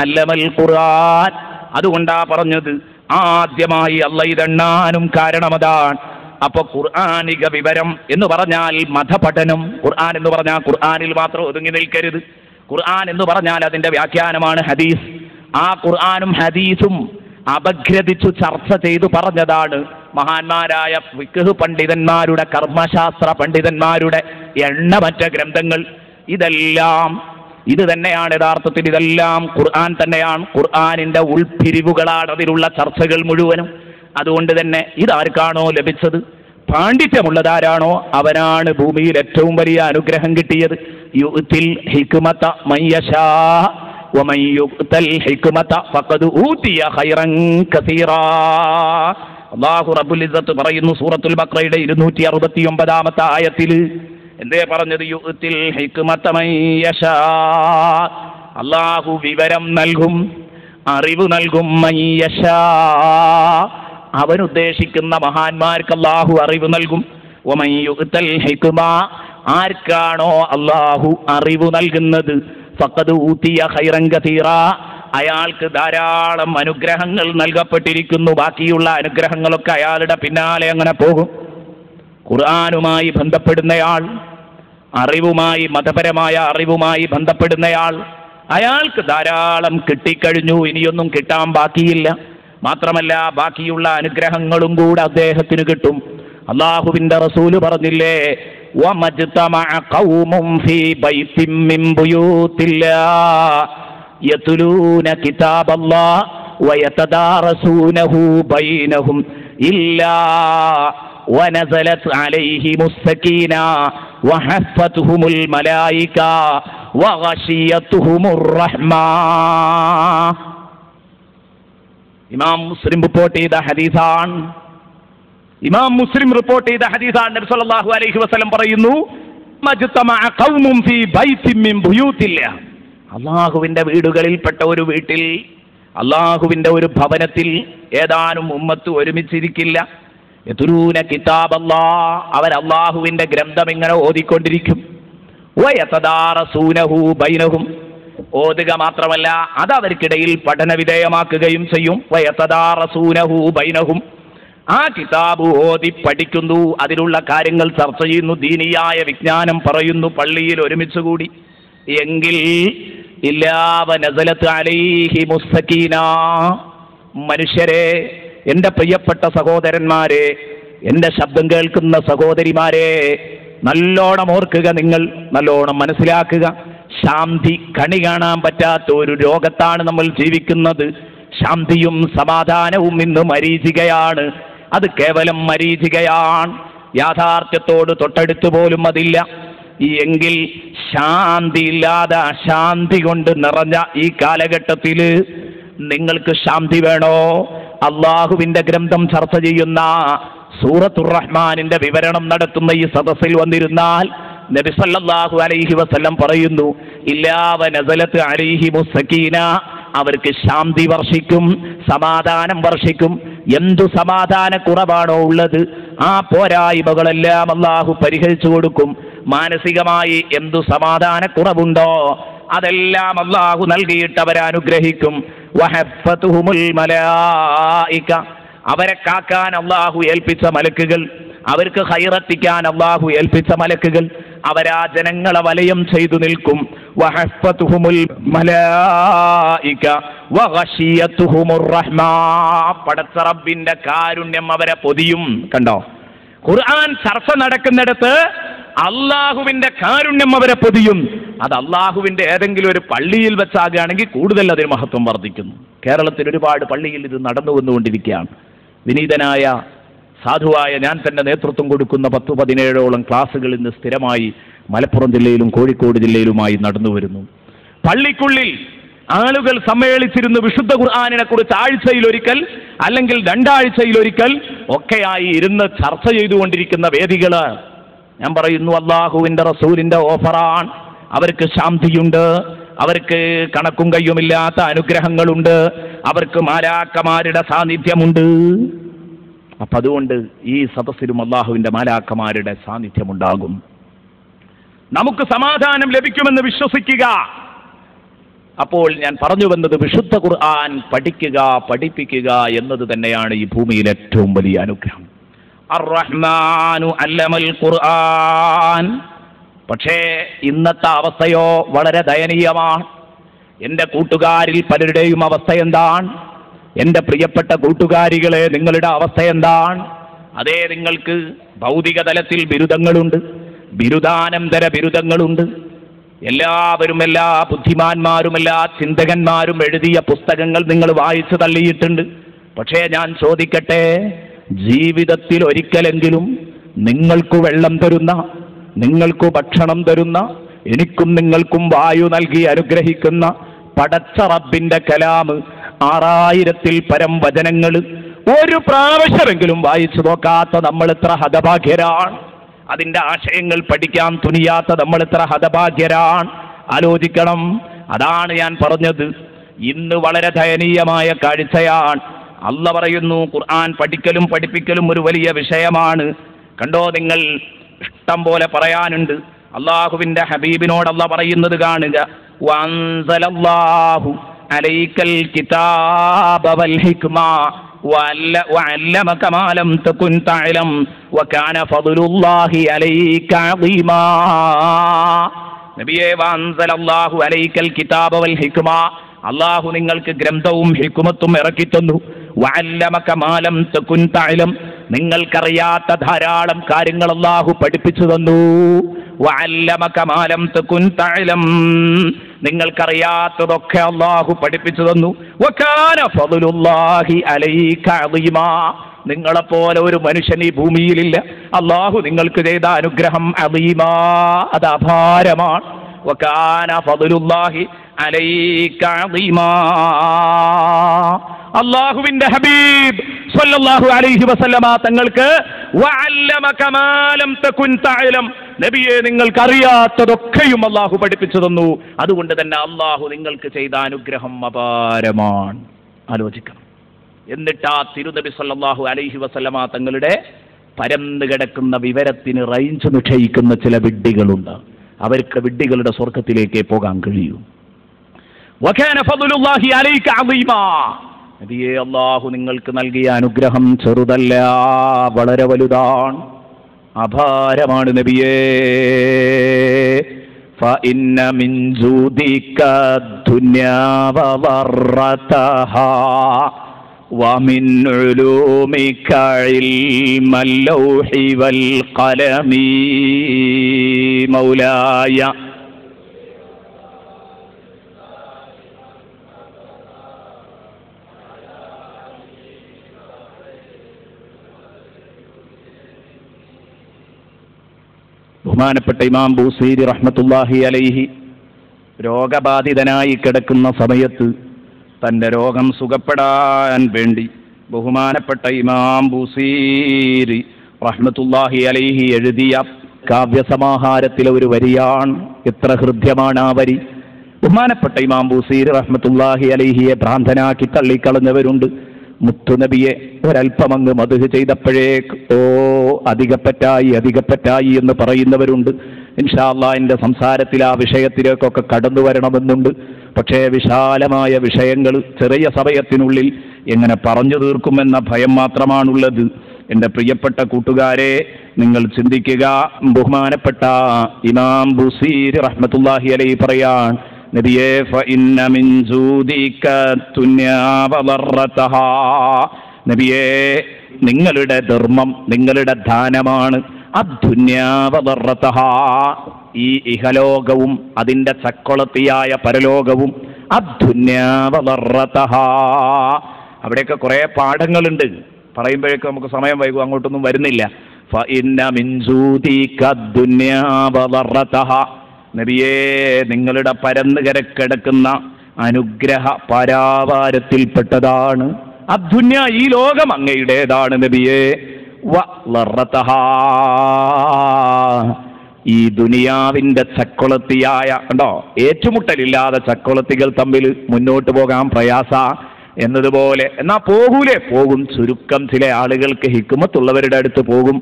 അല്ലമൽ ഖുർആൻ. അതുകൊണ്ടാ പറഞ്ഞത് ആദ്യമായി അല്ലാഹ് ഇതെണ്ണാനും കാരണം അതാണ്. അപ്പൊ ഖുർആനിക വിവരം എന്ന് പറഞ്ഞാൽ മതപഠനം. ഖുർആൻ എന്ന് പറഞ്ഞാൽ ഖുർആനിൽ മാത്രം ഒതുങ്ങി നിൽക്കരുത്. ഖുർആൻ എന്ന് പറഞ്ഞാൽ അതിന്റെ വ്യാഖ്യാനമാണ് ഹദീസ്. ആ ഖുർആനും ഹദീസും അപഗ്രഥിച്ചു ചർച്ച ചെയ്തു പറഞ്ഞതാണ് മഹാന്മാരായ ഫിഖ്ഹ് പണ്ഡിതന്മാരുടെ, കർമ്മശാസ്ത്ര പണ്ഡിതന്മാരുടെ എണ്ണമറ്റ ഗ്രന്ഥങ്ങൾ. ഇതെല്ലാം ഇത് തന്നെയാണ് യഥാർത്ഥത്തിൽ. ഇതെല്ലാം ഖുർആൻ തന്നെയാണ്. ഖുർആനിന്റെ ഉൾപിരിവുകളാണ് അതിലുള്ള ചർച്ചകൾ മുഴുവനും. അതുകൊണ്ട് തന്നെ ഇതാർക്കാണോ ലഭിച്ചത്, പാണ്ഡിത്യമുള്ളതാരാണോ അവനാണ് ഭൂമിയിൽ ഏറ്റവും വലിയ അനുഗ്രഹം കിട്ടിയത്. യുഅ്തിൽ ഹിക്മത മയ്യശാ വമൻ യുഅ്തൽ ഹിക്മത ഫഖദ് ഊതിയ ഖൈറൻ കസീറാ. അല്ലാഹു റബ്ബുൽ ഇസ്സത്ത് പറയുന്നു സൂറത്തുൽ ബഖറയുടെ 269-ാമത്തെ ആയത്തിൽ. എന്തേ പറഞ്ഞത്? യുഅ്തിൽ ഹിക്മത മയ്യശാ. അല്ലാഹു വിവരം നൽകും, അറിവ് നൽകും. മയ്യശാ, അവനുദ്ദേശിക്കുന്ന മഹാന്മാർക്ക് അല്ലാഹു അറിവ് നൽകും. വമൻ യുഅ്തൽ ഹിക്മ, ആർക്കാണോ അല്ലാഹു അറിവ് നൽകുന്നത്, ഫഖദ് ഊതിയ ഖൈറൻ കസീറാ, അയാൾക്ക് ധാരാളം അനുഗ്രഹങ്ങൾ നൽകപ്പെട്ടിരിക്കുന്നു. ബാക്കിയുള്ള അനുഗ്രഹങ്ങളൊക്കെ അയാളുടെ പിന്നാലെ അങ്ങനെ പോകും. ഖുർആനുമായി ബന്ധപ്പെടുന്നയാൾ, അറിവുമായി, മതപരമായ അറിവുമായി ബന്ധപ്പെടുന്നയാൾ, അയാൾക്ക് ധാരാളം കിട്ടിക്കഴിഞ്ഞു, ഇനിയൊന്നും കിട്ടാൻ ബാക്കിയില്ല. മാത്രമല്ല ബാക്കിയുള്ള അനുഗ്രഹങ്ങളും കൂടെ അദ്ദേഹത്തിന് കിട്ടും. അല്ലാഹുവിന്റെ റസൂല് പറഞ്ഞില്ലേ, വമജ്തമഅ ഖൗമുൻ ഫീ ബൈത്തിൻ മിൻ ബുയൂത്തില്ലാഹ് യത്ലൂന കിതാബല്ലാഹ് വയതദാറസൂനഹു ബൈനഹും ഇല്ലാ വനസലത് അലൈഹിമുസ് സകീന വഹഫത്തുഹുമുൽ മലായിക വഗശിയത്തുഹുമുർ റഹ്മാ. ഇമാം മുസ്ലിം റിപ്പോർട്ട് ചെയ്ത ഹദീസാണ്. ഇമാം മുസ്ലിം റിപ്പോർട്ട് ചെയ്ത ഹദീസാണ്. നബി സല്ലല്ലാഹു അലൈഹി വസല്ലം പറയുന്നു, മജ്തമഅ ഖൗമുൻ ഫീ ബൈത്തിൻ മിൻ ബുയൂത്തില്ലാഹ്. അല്ലാഹുവിന്റെ വീടുകളിൽപ്പെട്ട ഒരു വീട്ടിൽ, അല്ലാഹുവിന്റെ ഒരു ഭവനത്തിൽ ഏതാനും ഉമ്മത്ത് ഒരുമിച്ചിരിക്കില്ല. യത്ലൂന കിതാബല്ലാഹ്, അവർ അല്ലാഹുവിന്റെ ഗ്രന്ഥം ഇങ്ങനെ ഓതിക്കൊണ്ടിരിക്കും. വയതദാറസൂനഹു ബൈനഹും, ഓതുക മാത്രമല്ല അത് അവർക്കിടയിൽ പഠന വിധേയമാക്കുകയും ചെയ്യും. വയതദാറസൂനഹു ബൈനഹും, ആ കിതാബ് ഓതി പഠിക്കുന്നു, അതിലുള്ള കാര്യങ്ങൾ ചർച്ച ചെയ്യുന്നു, ദീനിയായ വിജ്ഞാനം പറയുന്നു, പള്ളിയിൽ ഒരുമിച്ചുകൂടി. എങ്കിൽ ഇല്ലാ വനസലത് അലൈഹിമുസ് സകീന. മനുഷ്യരെ, എൻ്റെ പ്രിയപ്പെട്ട സഹോദരന്മാരെ, എൻ്റെ ശബ്ദം കേൾക്കുന്ന സഹോദരിമാരെ, നല്ലോണം ഓർക്കുക, നിങ്ങൾ നല്ലോണം മനസ്സിലാക്കുക. ശാന്തി കണി കാണാൻ പറ്റാത്ത ഒരു ലോകത്താണ് നമ്മൾ ജീവിക്കുന്നത്. ശാന്തിയും സമാധാനവും ഇന്ന് മരീചികയാണ്. അത് കേവലം മരീചികയാണ്. യാഥാർത്ഥ്യത്തോട് തൊട്ടടുത്ത് പോലും അതില്ല. എങ്കിൽ ശാന്തിയില്ലാതെ അശാന്തി കൊണ്ട് നിറഞ്ഞ ഈ കാലഘട്ടത്തിൽ നിങ്ങൾക്ക് ശാന്തി വേണോ? അള്ളാഹുവിന്റെ ഗ്രന്ഥം ചർച്ച ചെയ്യുന്ന സൂറത്തുർ റഹ്മാനിന്റെ വിവരണം നടത്തുന്ന ഈ സദസ്സിൽ വന്നിരുന്നാൽ നബി സല്ലല്ലാഹു അലൈഹി വസല്ലം പറയുന്നു, ഇല്ലാ വനസലത് അലൈഹിമുസ് സകീന, അവർക്ക് ശാന്തി വർഷിക്കും, സമാധാനം വർഷിക്കും. എന്തു സമാധാന കുറവാണോ ഉള്ളത്, ആ പോരായ്മകളെല്ലാം അല്ലാഹു പരിഹരിച്ചു കൊടുക്കും. മാനസികമായി എന്തു സമാധാന കുറവുണ്ടോ അതെല്ലാം അല്ലാഹു നൽകിയിട്ട് അവരെ അനുഗ്രഹിക്കും. വഹഫത്തുഹുമുൽ മലായിക, അവരെ കാക്കാൻ അല്ലാഹു ഏൽപ്പിച്ച മലക്കുകൾ, അവർക്ക് ഖൈറെത്തിക്കാൻ അല്ലാഹു ഏൽപ്പിച്ച മലക്കുകൾ അവരാ ജനങ്ങളെ വലയം ചെയ്തു നിൽക്കും. വഹഫത്തുഹുമുൽ മലായിക വഗശിയത്തുഹുമുർ റഹ്മാ. പടച്ച റബ്ബിന്റെ കാരുണ്യം അവരെ പൊതിയും. കണ്ടോ, ഖുർആൻ ചർച്ച നടക്കുന്നിടത്ത് അള്ളാഹുവിന്റെ കാരുണ്യം അവരെ പൊതിയും. അത് അള്ളാഹുവിന്റെ ഏതെങ്കിലും ഒരു പള്ളിയിൽ വെച്ചാകുകയാണെങ്കിൽ കൂടുതൽ അതിന് മഹത്വം വർദ്ധിക്കുന്നു. കേരളത്തിൽ ഒരുപാട് പള്ളിയിൽ ഇത് നടന്നു വന്നുകൊണ്ടിരിക്കുകയാണ്. വിനീതനായ സാധുവായ ഞാൻ തന്നെ നേതൃത്വം കൊടുക്കുന്ന 10-17ഓളം ക്ലാസുകൾ ഇന്ന് സ്ഥിരമായി മലപ്പുറം ജില്ലയിലും കോഴിക്കോട് ജില്ലയിലുമായി നടന്നു വരുന്നു. പള്ളിക്കുള്ളിൽ ആളുകൾ സമ്മേളിച്ചിരുന്ന് വിശുദ്ധ ഖുർആനിനെ കുറിച്ച് ആഴ്ചയിലൊരിക്കൽ അല്ലെങ്കിൽ 2 ആഴ്ചയിലൊരിക്കൽ ഒക്കെയായി ഇരുന്ന് ചർച്ച ചെയ്തുകൊണ്ടിരിക്കുന്ന വേദികള്, ഞാൻ പറയുന്നു, അല്ലാഹുവിന്റെ റസൂലിന്റെ ഓഫറാണ്. അവർക്ക് ശാന്തിയുണ്ട്, അവർക്ക് കണക്കും കയ്യുമില്ലാത്ത അനുഗ്രഹങ്ങളുണ്ട്, അവർക്ക് മാലാക്കമാരുടെ സാന്നിധ്യമുണ്ട്. അപ്പൊ അതുകൊണ്ട് ഈ സദസ്സിലും അല്ലാഹുവിന്റെ മാലാക്കമാരുടെ സാന്നിധ്യമുണ്ടാകും. നമുക്ക് സമാധാനം ലഭിക്കുമെന്ന് വിശ്വസിക്കുക. അപ്പോൾ ഞാൻ പറഞ്ഞു വന്നത്, വിശുദ്ധ ഖുർആൻ പഠിക്കുക, പഠിപ്പിക്കുക എന്നത് തന്നെയാണ് ഈ ഭൂമിയിൽ ഏറ്റവും വലിയ അനുഗ്രഹം. അർ-റഹ്മാനു അല്ലമൽ ഖുർആൻ. പക്ഷേ ഇന്നത്തെ അവസ്ഥയോ വളരെ ദയനീയമാണ്. എൻ്റെ കൂട്ടുകാരിൽ പലരുടെയും അവസ്ഥ എന്താണ്? എൻ്റെ പ്രിയപ്പെട്ട കൂട്ടുകാരികളെ, നിങ്ങളുടെ അവസ്ഥ എന്താണ്? അതേ, നിങ്ങൾക്ക് ഭൗതിക തലത്തിൽ ബിരുദങ്ങളുണ്ട്, ബിരുദാനന്തര ബിരുദങ്ങളുണ്ട്. എല്ലാവരും, എല്ലാ ബുദ്ധിമാന്മാരും, എല്ലാ ചിന്തകന്മാരും എഴുതിയ പുസ്തകങ്ങൾ നിങ്ങൾ വായിച്ചു തള്ളിയിട്ടുണ്ട്. പക്ഷേ ഞാൻ ചോദിക്കട്ടെ, ജീവിതത്തിൽ ഒരിക്കലെങ്കിലും നിങ്ങൾക്ക് വെള്ളം തരുന്ന, നിങ്ങൾക്ക് ഭക്ഷണം തരുന്ന, എനിക്കും നിങ്ങൾക്കും വായു നൽകി അനുഗ്രഹിക്കുന്ന പടച്ച റബ്ബിന്റെ കലാം 6000-ൽ പരം വചനങ്ങൾ ഒരു പ്രാവശ്യമെങ്കിലും വായിച്ചു നോക്കാത്ത നമ്മൾ എത്ര ഹതഭാഗ്യരാണ്. അതിന്റെ ആശയങ്ങൾ പഠിക്കാൻ തുനിയാത്ത നമ്മൾ എത്ര ഹതഭാഗ്യരാണ്. ആലോചിക്കണം. അതാണ് ഞാൻ പറഞ്ഞത്, ഇന്ന് വളരെ ദയനീയമായ കാഴ്ചയാണ്. അല്ലാഹ് പറയുന്നു, ഖുർആൻ പഠിക്കലും പഠിപ്പിക്കലും ഒരു വലിയ വിഷയമാണ്. കണ്ടോ, നിങ്ങൾ ഇഷ്ടം പോലെ പറയാനുണ്ട്. അള്ളാഹുവിന്റെ ഹബീബിനോട് അല്ലാഹ് പറയുന്നത് കാണുക, വഅൻസലല്ലാഹു അലൈക്കൽ കിതാബ വൽ ഹിക്മ വഅല്ലമക മാ ലം തകുൻ തഅലം വകാന ഫദ്ലുല്ലാഹി അലൈക അദീമാ. നബിയേ, വഅൻസലല്ലാഹു അലൈക്കൽ കിതാബ വൽ ഹിക്മ, അല്ലാഹു നിങ്ങൾക്ക് ഗ്രന്ഥവും ഹിക്മത്തും ഇറക്കി തന്നു. വഅല്ലമക മാ ലം തകുൻ തഅലം, നിങ്ങൾക്കറിയാത്ത ധാരാളം കാര്യങ്ങൾ അല്ലാഹു പഠിപ്പിച്ചു തന്നു. വഅല്ലമക മാ ലം തകുൻ തഅലം, നിങ്ങൾക്കറിയാത്തതൊക്കെ അല്ലാഹു പഠിപ്പിച്ചു തന്നു. വകാന ഫദ്ലുല്ലാഹി അലൈക അദീമാ, നിങ്ങളെപ്പോലെ ഒരു മനുഷ്യൻ ഈ ഭൂമിയിലില്ല. അല്ലാഹു നിങ്ങൾക്ക് ചെയ്ത അനുഗ്രഹം അദീമാ, അത് അപാരമാണ്. വകാന ഫദ്ലുല്ലാഹി അലൈക അദീമാ. അല്ലാഹുവിന്റെ ഹബീബ് സ്വല്ലല്ലാഹു അലൈഹി വസല്ലമ തങ്ങൾക്ക് വഅല്ലമക മാ ലം തകുൻ തഅലം, നബിയെ നിങ്ങൾക്ക് അറിയാത്തതൊക്കെയും അല്ലാഹു പഠിപ്പിച്ചു തന്നു. അതുകൊണ്ട് തന്നെ അല്ലാഹു നിങ്ങൾക്ക് ചെയ്ത അനുഗ്രഹം അപാരമാണ്. ആലോചിക്കണം. എന്നിട്ട് ആ തിരുനബി സ്വല്ലല്ലാഹു അലൈഹി വസല്ലമ തങ്ങളുടെ പരന്നു കിടക്കുന്ന വിവരത്തിന് റേഞ്ച് നിശ്ചയിക്കുന്ന ചില വിഡ്ഢികളുണ്ട്. അവർക്ക് വിഡ്ഢികളുടെ സ്വർഗത്തിലേക്ക് പോകാൻ കഴിയും. വകാന ഫദ്ലുല്ലാഹി അലൈക അദീമാ, നബിയെ, അല്ലാഹു നിങ്ങൾക്ക് നൽകിയ അനുഗ്രഹം ചെറുതല്ല, വളരെ വലുതാണ്, അപാരമാണ് നബിയേ. ഫഇന്ന മിൻ ജൂദിക ദുനിയാ വദറതഹാ വമിൻ ഉലൂമിക ഇൽമൽ ലൗഹി വൽ ഖലമി മൗലായ. ബഹുമാനപ്പെട്ട ഇമാം ബൂസീരി റഹ്മത്തുള്ളാഹി അലൈഹി രോഗബാധിതനായി കിടക്കുന്ന സമയത്ത് തൻ്റെ രോഗം സുഖപ്പെടാൻ വേണ്ടി ബഹുമാനപ്പെട്ട ഇമാം ബൂസീരി റഹ്മത്തുള്ളാഹി അലൈഹി എഴുതിയ കാവ്യസമാഹാരത്തിലെ ഒരു വരിയാണ്. എത്ര ഹൃദ്യമാണ് ആ വരി. ബഹുമാനപ്പെട്ട ഇമാം ബൂസീരി റഹ്മത്തുള്ളാഹി അലൈഹിയെ ഭ്രാന്തനാക്കി തള്ളിക്കളഞ്ഞവരുണ്ട്. മുത്തുനബിയെ ഒരൽപ്പമങ്ങ് മദ്ഹ് ചെയ്തപ്പോഴേക്ക് അധികപ്പറ്റായി എന്ന് പറയുന്നവരുണ്ട്. ഇൻഷാ അല്ലാഹ് എൻ്റെ സംസാരത്തിൽ ആ വിഷയത്തിലേക്കൊക്കെ കടന്നു വരണമെന്നുണ്ട്. പക്ഷേ വിശാലമായ വിഷയങ്ങൾ ചെറിയ സമയത്തിനുള്ളിൽ എങ്ങനെ പറഞ്ഞു തീർക്കുമെന്ന ഭയം മാത്രമാണുള്ളത്. എൻ്റെ പ്രിയപ്പെട്ട കൂട്ടുകാരെ, നിങ്ങൾ ചിന്തിക്കുക. ബഹുമാനപ്പെട്ട ഇമാം ബുസീരി റഹ്മത്തുള്ളാഹി അലൈഹി പറയാൻ, നബിയേ ഫഇന്ന മിൻ ജൂദിക ദുനിയാ വദറതഹാ, നബിയേ നിങ്ങളുടെ ധർമ്മം, നിങ്ങളുടെ ദാനമാണ് അദ്ദുനിയാ വദറതഹാ, ഈ ഇഹലോകവും അതിൻ്റെ ചക്കൊളത്തിയായ പരലോകവും. അദ്ദുനിയാ വദറതഹാ, അവിടെയൊക്കെ കുറേ പാഠങ്ങളുണ്ട്. പറയുമ്പോഴേക്കും നമുക്ക് സമയം വൈകും, അങ്ങോട്ടൊന്നും വരുന്നില്ല. ഫഇന്ന മിൻ ജൂദിക ദുനിയാ വദറതഹാ, നബിയേ നിങ്ങളുടെ പരന്നു കിടക്കുന്ന അനുഗ്രഹ പരാവാരത്തിൽപ്പെട്ടതാണ് അദ്ദുനിയ, ഈ ലോകം അങ്ങയുടേതാണ് നബിയേ. വദറതഹാ, ഈ ദുനിയാവിന്റെ ചക്കൊളത്തിയായ, കണ്ടോ, ഏറ്റുമുട്ടലില്ലാതെ ചക്കൊളത്തികൾ തമ്മിൽ മുന്നോട്ട് പോകാൻ പ്രയാസ എന്നതുപോലെ. എന്നാ പോകൂലേ? പോകും. ചുരുക്കം ചില ആളുകൾക്ക് ഹിക്മത്തുള്ളവരുടെ അടുത്ത് പോകും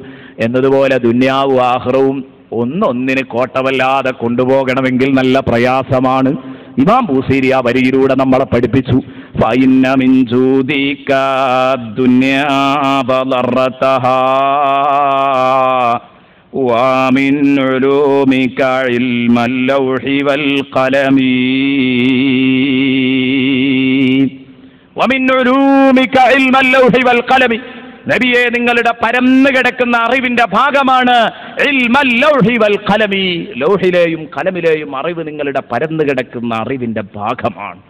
എന്നതുപോലെ ദുനിയാവും ആഖിറവും ഒന്നൊന്നിന് കോട്ടവല്ലാതെ കൊണ്ടുപോകണമെങ്കിൽ നല്ല പ്രയാസമാണ്. ഇമാം ബൂസീരി ആ വരിയിലൂടെ നമ്മളെ പഠിപ്പിച്ചു. ഫഇന്ന മിൻ ജൂദിക ദുനിയാ വദറതഹാ വമിൻ ഉലൂമിക ഇൽമൽ ലൗഹി വൽ ഖലമി വമിൻ ഉലൂമിക ഇൽമൽ ലൗഹി വൽ ഖലമി, നബിയെ നിങ്ങളുടെ പരന്നു കിടക്കുന്ന അറിവിന്റെ ഭാഗമാണ് ഇൽമൽ ലൗഹി വൽ ഖലമി, ലൗഹിലെയും ഖലമിലെയും അറിവ് നിങ്ങളുടെ പരന്നു കിടക്കുന്ന അറിവിന്റെ ഭാഗമാണ്.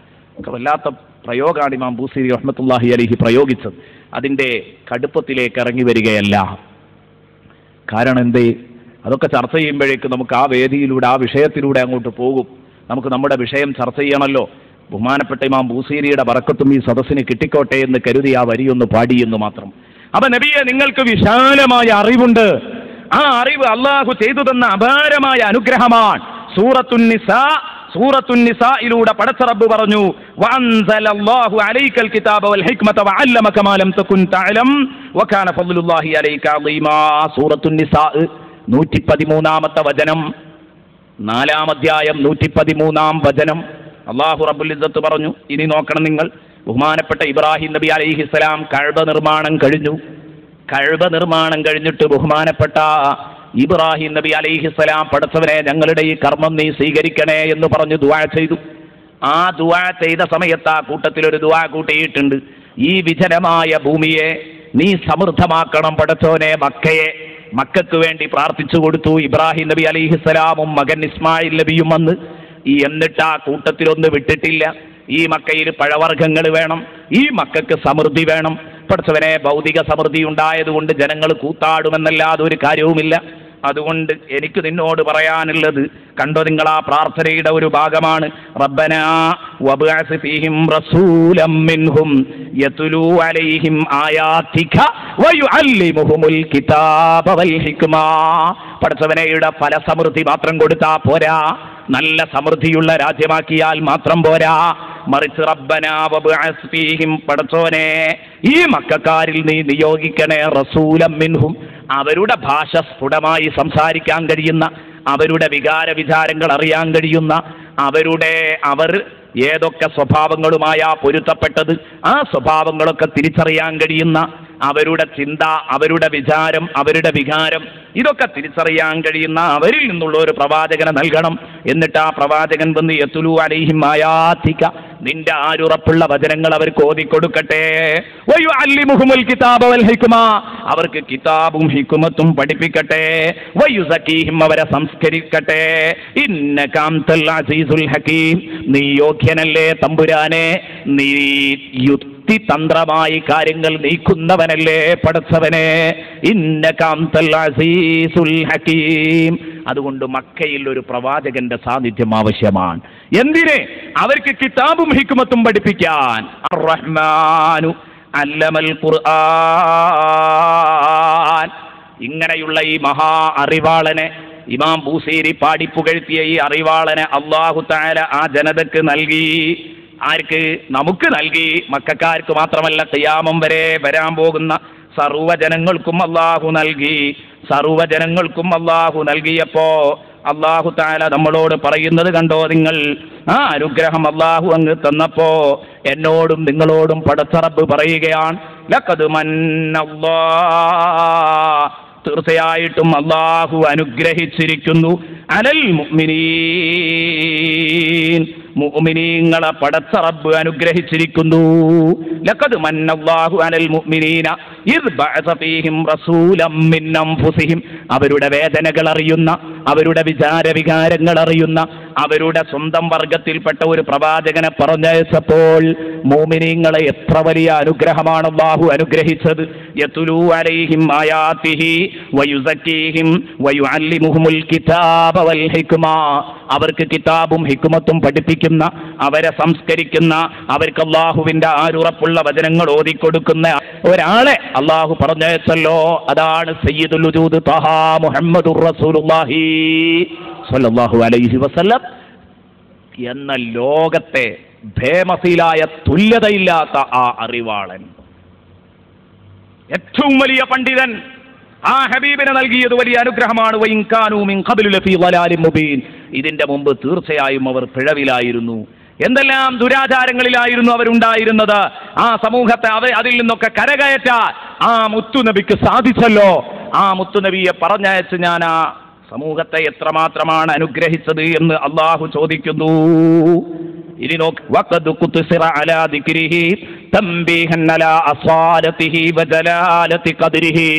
വല്ലാത്ത പ്രയോഗമാണ് ഇമാം ബൂസീരി റഹ്മത്തുള്ളാഹി അലൈഹി പ്രയോഗിച്ചത്. അതിന്റെ കടുപ്പത്തിലേക്ക് ഇറങ്ങി വരികയല്ല. കാരണം എന്തേ? അതൊക്കെ ചർച്ച ചെയ്യുമ്പോഴേക്ക് നമുക്ക് ആ വേദിയിലൂടെ, ആ വിഷയത്തിലൂടെ അങ്ങോട്ട് പോകും. നമുക്ക് നമ്മുടെ വിഷയം ചർച്ച ചെയ്യണമല്ലോ. ബഹുമാനപ്പെട്ട ഇമാം ബൂസീരിയുടെ ബറക്കത്തും ഈ സദസ്സിന് കിട്ടിക്കോട്ടെ എന്ന് കരുതി ആ വരിയൊന്ന് പാടിയെന്ന് മാത്രം. അപ്പൊ നബിയെ നിങ്ങൾക്ക് വിശാലമായ അറിവുണ്ട്. ആ അറിവ് അള്ളാഹു ചെയ്തു തന്ന അപാരമായ അനുഗ്രഹമാണ്. സൂറത്തുൻ നിസായിലൂടെ പടച്ച റബ്ബ് പറഞ്ഞു, വഅൻസലല്ലാഹു അലൈക്കൽ കിതാബ വൽ ഹിക്മത വഅല്ലമക മാ ലം തകുൻ തഅലം വകാന ഫദ്ലുല്ലാഹി അലൈക അളീമാ. സൂറത്തുൻ നിസാ 113ാമത്തെ വചനം, 4-ാം അധ്യായം 113ാം വചനം. അല്ലാഹു റബ്ബുൽ ഇസ്സത്ത് പറഞ്ഞു, ഇനി നോക്കണം നിങ്ങൾ. ബഹുമാനപ്പെട്ട ഇബ്രാഹിം നബി അലൈഹിസ്സലാം കഅബ നിർമ്മാണം കഴിഞ്ഞു. കഅബ നിർമ്മാണം കഴിഞ്ഞിട്ട് ബഹുമാനപ്പെട്ട ഇബ്രാഹിം നബി അലൈഹിസ്സലാം, പടച്ചവനെ ഞങ്ങളുടെ ഈ കർമ്മം നീ സ്വീകരിക്കണേ എന്ന് പറഞ്ഞു ദുആ ചെയ്തു. ആ ദുആ ചെയ്ത സമയത്ത് ആ കൂട്ടത്തിലൊരു ദുആ കൂട്ടിയിട്ടുണ്ട്. ഈ വിജനമായ ഭൂമിയെ നീ സമൃദ്ധമാക്കണം പടച്ചോനെ. മക്കയ്ക്ക് വേണ്ടി പ്രാർത്ഥിച്ചു കൊടുത്തു. ഇബ്രാഹിം നബി അലൈഹിസ്സലാമും മകൻ ഇസ്മായിൽ നബിയും വന്ന് എന്നിട്ട് ആ കൂട്ടത്തിലൊന്ന് വിട്ടിട്ടില്ല. ഈ മക്കയിൽ പഴവർഗ്ഗങ്ങൾ വേണം, ഈ മക്കൾക്ക് സമൃദ്ധി വേണം. പടച്ചവനെ, ഭൗതിക സമൃദ്ധി ഉണ്ടായതുകൊണ്ട് ജനങ്ങൾ കൂത്താടുമെന്നല്ലാതെ ഒരു കാര്യവുമില്ല. അതുകൊണ്ട് എനിക്ക് നിന്നോട് പറയാനുള്ളത്, കണ്ടോ നിങ്ങൾ, ആ പ്രാർത്ഥനയുടെ ഒരു ഭാഗമാണ്. റബ്ബനാ വബ്അസ് ഫീഹിം റസൂലം മിൻഹും യത്ലൂ അലൈഹിം ആയാതിക വയുഅല്ലിമുഹുൽ കിതാബ വൽ ഹിക്മ. പടച്ചവനെയുടെ ഫലസമൃദ്ധി മാത്രം കൊടുത്താൽ പോരാ, നല്ല സമൃദ്ധിയുള്ള രാജ്യമാക്കിയാൽ മാത്രം പോരാ, മറിച്ച് റബ്ബനാ വബ്അസ് ഫീഹിം, പടച്ചോനെ ഈ മക്കക്കാരിൽ നീ നിയോഗിക്കണേ റസൂലം മിൻഹും, അവരുടെ ഭാഷ സ്ഫുടമായി സംസാരിക്കാൻ കഴിയുന്ന, അവരുടെ വികാര വിചാരങ്ങൾ അറിയാൻ കഴിയുന്ന, അവർ ഏതൊക്കെ സ്വഭാവങ്ങളുമായാ പൊരുത്തപ്പെട്ടത് ആ സ്വഭാവങ്ങളൊക്കെ തിരിച്ചറിയാൻ കഴിയുന്ന, അവരുടെ ചിന്ത, അവരുടെ വിചാരം, അവരുടെ വികാരം ഇതൊക്കെ തിരിച്ചറിയാൻ കഴിയുന്ന അവരിൽ നിന്നുള്ള ഒരു പ്രവാചകനെ നൽകണം. എന്നിട്ട് ആ പ്രവാചകൻ വന്ന് യത്ലൂ അലൈഹിം ആയാതിക, നിന്റെ ആരുറപ്പുള്ള വചനങ്ങൾ അവർക്ക് ഓതിക്കൊടുക്കട്ടെ. വയുഅല്ലിമുഹുൽ കിതാബ വൽ ഹിക്മ, അവർക്ക് കിതാബും ഹിക്മത്തും പഠിപ്പിക്കട്ടെ. വയുസക്കീഹിം, അവരെ സംസ്കരിക്കട്ടെ. ഇന്നക അൻതൽ അസീസുൽ ഹകീം, നീ യോഗ്യനല്ലേ തമ്പുരാനെ, നീ യുക്തിതന്ത്രമായി കാര്യങ്ങൾ നീക്കുന്നവനല്ലേ പടച്ചവനെ. ഇന്നക അൻതൽ അസീസുൽ ഹകീം. അതുകൊണ്ട് മക്കയിൽ ഒരു പ്രവാചകന്റെ സാന്നിധ്യം ആവശ്യമാണ്. എന്തിന്? അവർക്ക് കിതാബും ഹിക്മത്തും പഠിപ്പിക്കാൻ. അർ-റഹ്മാനു അല്ലമൽ ഖുർആൻ. ഇങ്ങനെയുള്ള ഈ മഹാ അറിവാളനെ, ഇമാം ബൂസീരി പാടിപ്പുകഴ്ത്തിയ ഈ അറിവാളനെ അല്ലാഹു തആല ആ ജനതക്ക് നൽകി. ആർക്ക്? നമുക്ക് നൽകി. മക്കക്കാർക്ക് മാത്രമല്ല, ഖിയാമം വരെ വരാൻ പോകുന്ന സർവ്വജനങ്ങൾക്കും അല്ലാഹു നൽകി. സർവ്വജനങ്ങൾക്കും അല്ലാഹു നൽകിയപ്പോ അല്ലാഹു തആല നമ്മളോട് പറയുന്നത് കണ്ടോ നിങ്ങൾ? ആ അനുഗ്രഹം അല്ലാഹു അങ്ങ് തന്നപ്പോ എന്നോടും നിങ്ങളോടും പടച്ച റബ്ബ് പറയുകയാണ്, ലഖദ് മന്നല്ലാഹ്, തീർച്ചയായിട്ടും അല്ലാഹു അനുഗ്രഹിച്ചിരിക്കുന്നു അലൽ മുഅ്മിനീൻ, മുഅ്മിനീങ്ങളെ പടച്ച റബ്ബ് അനുഗ്രഹിച്ചിരിക്കുന്നു. ലഖദ് മന്നല്ലാഹു അലൽ മുഅ്മിനീന ഇദ് ബഅസ ഫീഹിം റസൂലൻ മിൻ അൻഫുസിഹിം, അവരുടെ വേദനകൾ അറിയുന്ന, അവരുടെ വികാരങ്ങൾ അറിയുന്ന, അവരുടെ സ്വന്തം വർഗത്തിൽപ്പെട്ട ഒരു പ്രവാചകനെ പറഞ്ഞയച്ചപ്പോൾ മുഅ്മിനീങ്ങളെ എത്ര വലിയ അനുഗ്രഹമാണ് അല്ലാഹു അനുഗ്രഹിച്ചത്. യത്ലൂ അലൈഹിം ആയാതിഹി വയുസക്കീഹിം വയുഅല്ലിമുഹുൽ കിതാബ വൽ ഹിക്മ, അവർക്ക് കിതാബും ഹിക്മത്തും പഠിപ്പിക്കുന്ന, അവരെ സംസ്കരിക്കുന്ന, അവർക്ക് അല്ലാഹുവിന്റെ ആരുറപ്പുള്ള വചനങ്ങൾ ഓതിക്കൊടുക്കുന്ന ഒരാളെ അല്ലാഹു പറഞ്ഞയച്ചല്ലോ. അതാണ് സയ്യിദുൽ വജൂദ് ത്വഹ മുഹമ്മദുർ റസൂലുള്ളാഹി സ്വല്ലല്ലാഹു അലൈഹി വസല്ലം എന്ന ലോകത്തെ ഭേമസിലായ തുല്യതയില്ലാത്ത ആ അറിവാളൻ, ഏറ്റവും വലിയ പണ്ഡിതൻ, ആ ഹബീബിനെ നൽകിയത് വലിയ അനുഗ്രഹമാണ്. വഇൻ കാനൂ മിൻ ഖബ്ലു ലഫീ ളലാലിൻ മുബീൻ, ഇതിന്റെ മുമ്പ് തീർച്ചയായും അവർ പിഴവിലായിരുന്നു. എന്തെല്ലാം ദുരാചാരങ്ങളിലായിരുന്നു അവരുണ്ടായിരുന്നത്. ആ സമൂഹത്തെ അതിൽ നിന്നൊക്കെ കരകയറ്റാൻ ആ മുത്തുനബിക്ക് സാധിച്ചല്ലോ. ആ മുത്തുനബിയെ പറഞ്ഞയച്ച് ഞാൻ ആ സമൂഹത്തെ എത്രമാത്രമാണ് അനുഗ്രഹിച്ചത് എന്ന് അല്ലാഹു ചോദിക്കുന്നു. ഇനി നോക്ക്, വഖദ് ഖുത്സിറ അലാ ദിക്രിഹി തംബീഹൻ അലാ അസ്വാലതിഹി വജലാലതി ഖദ്രിഹി,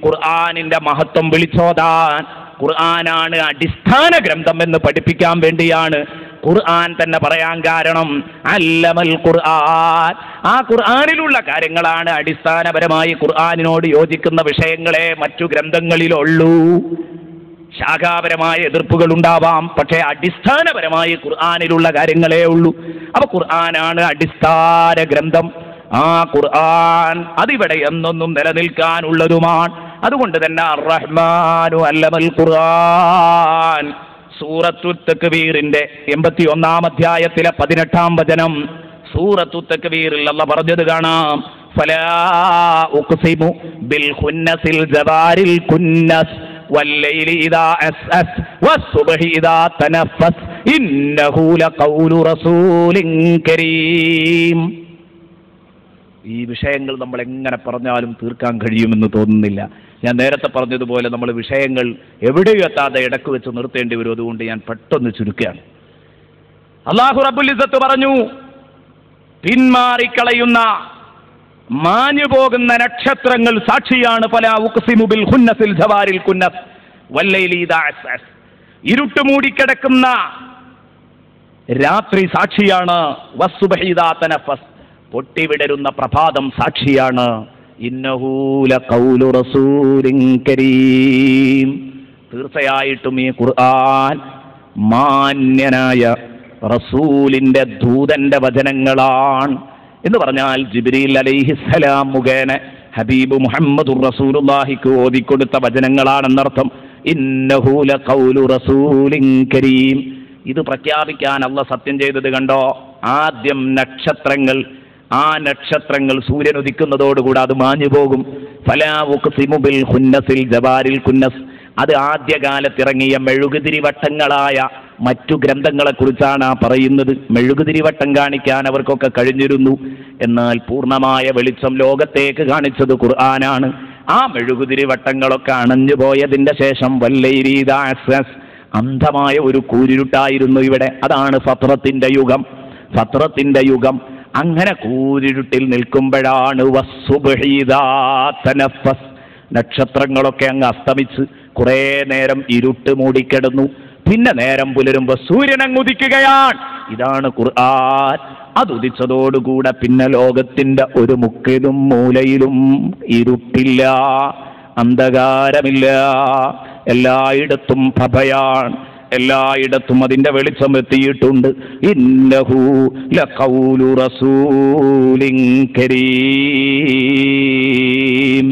ഖുർആനിന്റെ മഹത്വം വിളിച്ചോതാൻ, ഖുർആനാണ് അടിസ്ഥാന ഗ്രന്ഥം എന്ന് പഠിപ്പിക്കാൻ വേണ്ടിയാണ് ഖുർആൻ തന്നെ പറയാൻ കാരണം. അല്ലമൽ ഖുർആൻ, ആ ഖുർആനിലുള്ള കാര്യങ്ങളാണ് അടിസ്ഥാനപരമായി ഖുർആനിനോട് യോജിക്കുന്ന വിഷയങ്ങളെ മറ്റു ഗ്രന്ഥങ്ങളിലുള്ളൂ. ശാഖാപരമായ എതിർപ്പുകൾ ഉണ്ടാവാം, പക്ഷേ അടിസ്ഥാനപരമായി ഖുർആനിലുള്ള കാര്യങ്ങളേ ഉള്ളൂ. അപ്പൊ ഖുർആനാണ് അടിസ്ഥാന ഗ്രന്ഥം. ആ ഖുർആൻ അതിവിടെ എന്നൊന്നും നിലനിൽക്കാനുള്ളതുമാണ്. അതുകൊണ്ട് തന്നെ അർ-റഹ്മാനു അല്ലമൽ ഖുർആൻ, സൂറത്തു തക്വീറിന്റെ 81-ാം അധ്യായത്തിലെ 18-ാം വചനം, സൂറത്തു തക്വീറിൽ അല്ലാഹ് പറഞ്ഞത് കാണാം. ഫലാ ഉഖ്സിമു ബിൽ ഖുന്നസിൽ ജവാരിൽ കുന്നസ് വല്ലൈലി ഇദാ അസ്അസ് വസ്സുബ്ഹി ഇദാ തനഫസ് ഇന്നഹു ലഖൗലു റസൂലിൻ കരീം. ഈ വിഷയങ്ങൾ നമ്മൾ എങ്ങനെ പറഞ്ഞാലും തീർക്കാൻ കഴിയുമെന്ന് തോന്നുന്നില്ല. ഞാൻ നേരത്തെ പറഞ്ഞതുപോലെ നമ്മൾ വിഷയങ്ങൾ എവിടെയും എത്താതെ ഇടക്ക് വെച്ച് നിർത്തേണ്ടി വരും. അതുകൊണ്ട് ഞാൻ പെട്ടെന്ന് ചുരുക്കുകയാണ്. അല്ലാഹു റബ്ബുൽ ഇസ്സത്ത് പറഞ്ഞു, പിന്മാറിക്കളയുന്ന മാഞ്ഞു പോകുന്ന നക്ഷത്രങ്ങൾ സാക്ഷിയാണ്. ഫലാ ഉഖ്സിമു ബിൽ ഖുന്നസിൽ ജവാരിൽ കുന്നസ് വല്ലൈലി ഇദാ അസ്അസ്, ഇരുട്ട് മൂടിക്കിടക്കുന്ന രാത്രി സാക്ഷിയാണ്. വസ്സുബ്ഹി ഇദാ തനഫസ്, പൊട്ടിവിടരുന്ന പ്രഭാതം സാക്ഷിയാണ്. ഇന്നഹു ലഖൗലു റസൂലിൻ കരീം, തീർച്ചയായിട്ടും ഈ ഖുർആൻ മാന്യനായ റസൂലിന്റെ ദൂതന്റെ വചനങ്ങളാണ്. എന്ന് പറഞ്ഞാൽ ജിബ്രീൽ അലൈഹിസ്സലാം മുഖേന ഹബീബ് മുഹമ്മദുർ റസൂലുള്ളാഹിക്ക് ഓതിക്കൊടുത്ത വചനങ്ങളാണെന്നർത്ഥം. ഇന്നഹു ലഖൗലു റസൂലിൻ കരീം, ഇത് പ്രഖ്യാപിക്കാൻ അല്ലാഹ് സത്യം ചെയ്തത് കണ്ടോ. ആദ്യം നക്ഷത്രങ്ങൾ, ആ നക്ഷത്രങ്ങൾ സൂര്യൻ ഉദിക്കുന്നതോടുകൂടി അത് മാഞ്ഞു പോകും. ഫലാ ഉഖ്സിമു ബിൽ ഖുന്നസിൽ ജവാരിൽ കുന്നസ്, അത് ആദ്യകാലത്തിറങ്ങിയ മെഴുകുതിരിവട്ടങ്ങളായ മറ്റു ഗ്രന്ഥങ്ങളെ കുറിച്ചാണ് ആ പറയുന്നത്. മെഴുകുതിരിവട്ടം കാണിക്കാൻ അവർക്കൊക്കെ കഴിഞ്ഞിരുന്നു, എന്നാൽ പൂർണ്ണമായ വെളിച്ചം ലോകത്തേക്ക് കാണിച്ചത് ഖുർആനാണ്. ആ മെഴുകുതിരിവട്ടങ്ങളൊക്കെ അണഞ്ഞു പോയതിന്റെ ശേഷം വല്ലൈലി ഇദാ അസ്അസ്, അന്ധമായ ഒരു കൂരിരുട്ടായിരുന്നു ഇവിടെ. അതാണ് ഫത്രത്തിന്റെ യുഗം, ഫത്രത്തിന്റെ യുഗം. അങ്ങനെ കൂരിരുട്ടിൽ നിൽക്കുമ്പോഴാണ് വസ്സുബ്ഹി ഇദാ തനഫസ്, നക്ഷത്രങ്ങളൊക്കെ അങ്ങ് അസ്തമിച്ച് കുറെ നേരം ഇരുട്ട് മൂടിക്കിടന്നു. പിന്നെ നേരം പുലരുമ്പോ സൂര്യൻ അങ്ങ് ഉദിക്കുകയാണ്. ഇതാണ് ഖുർആൻ. അതുദിച്ചതോടുകൂടെ പിന്നെ ലോകത്തിന്റെ ഒരു മുക്കിലും മൂലയിലും ഇരുട്ടില്ല, അന്ധകാരമില്ല, എല്ലായിടത്തും പ്രഭയാണ്, എല്ലായിടത്തും അതിന്റെ വെളിച്ചം എത്തിയിട്ടുണ്ട്. ഇന്നഹു ലഖൗലു റസൂലിൻ കരീം.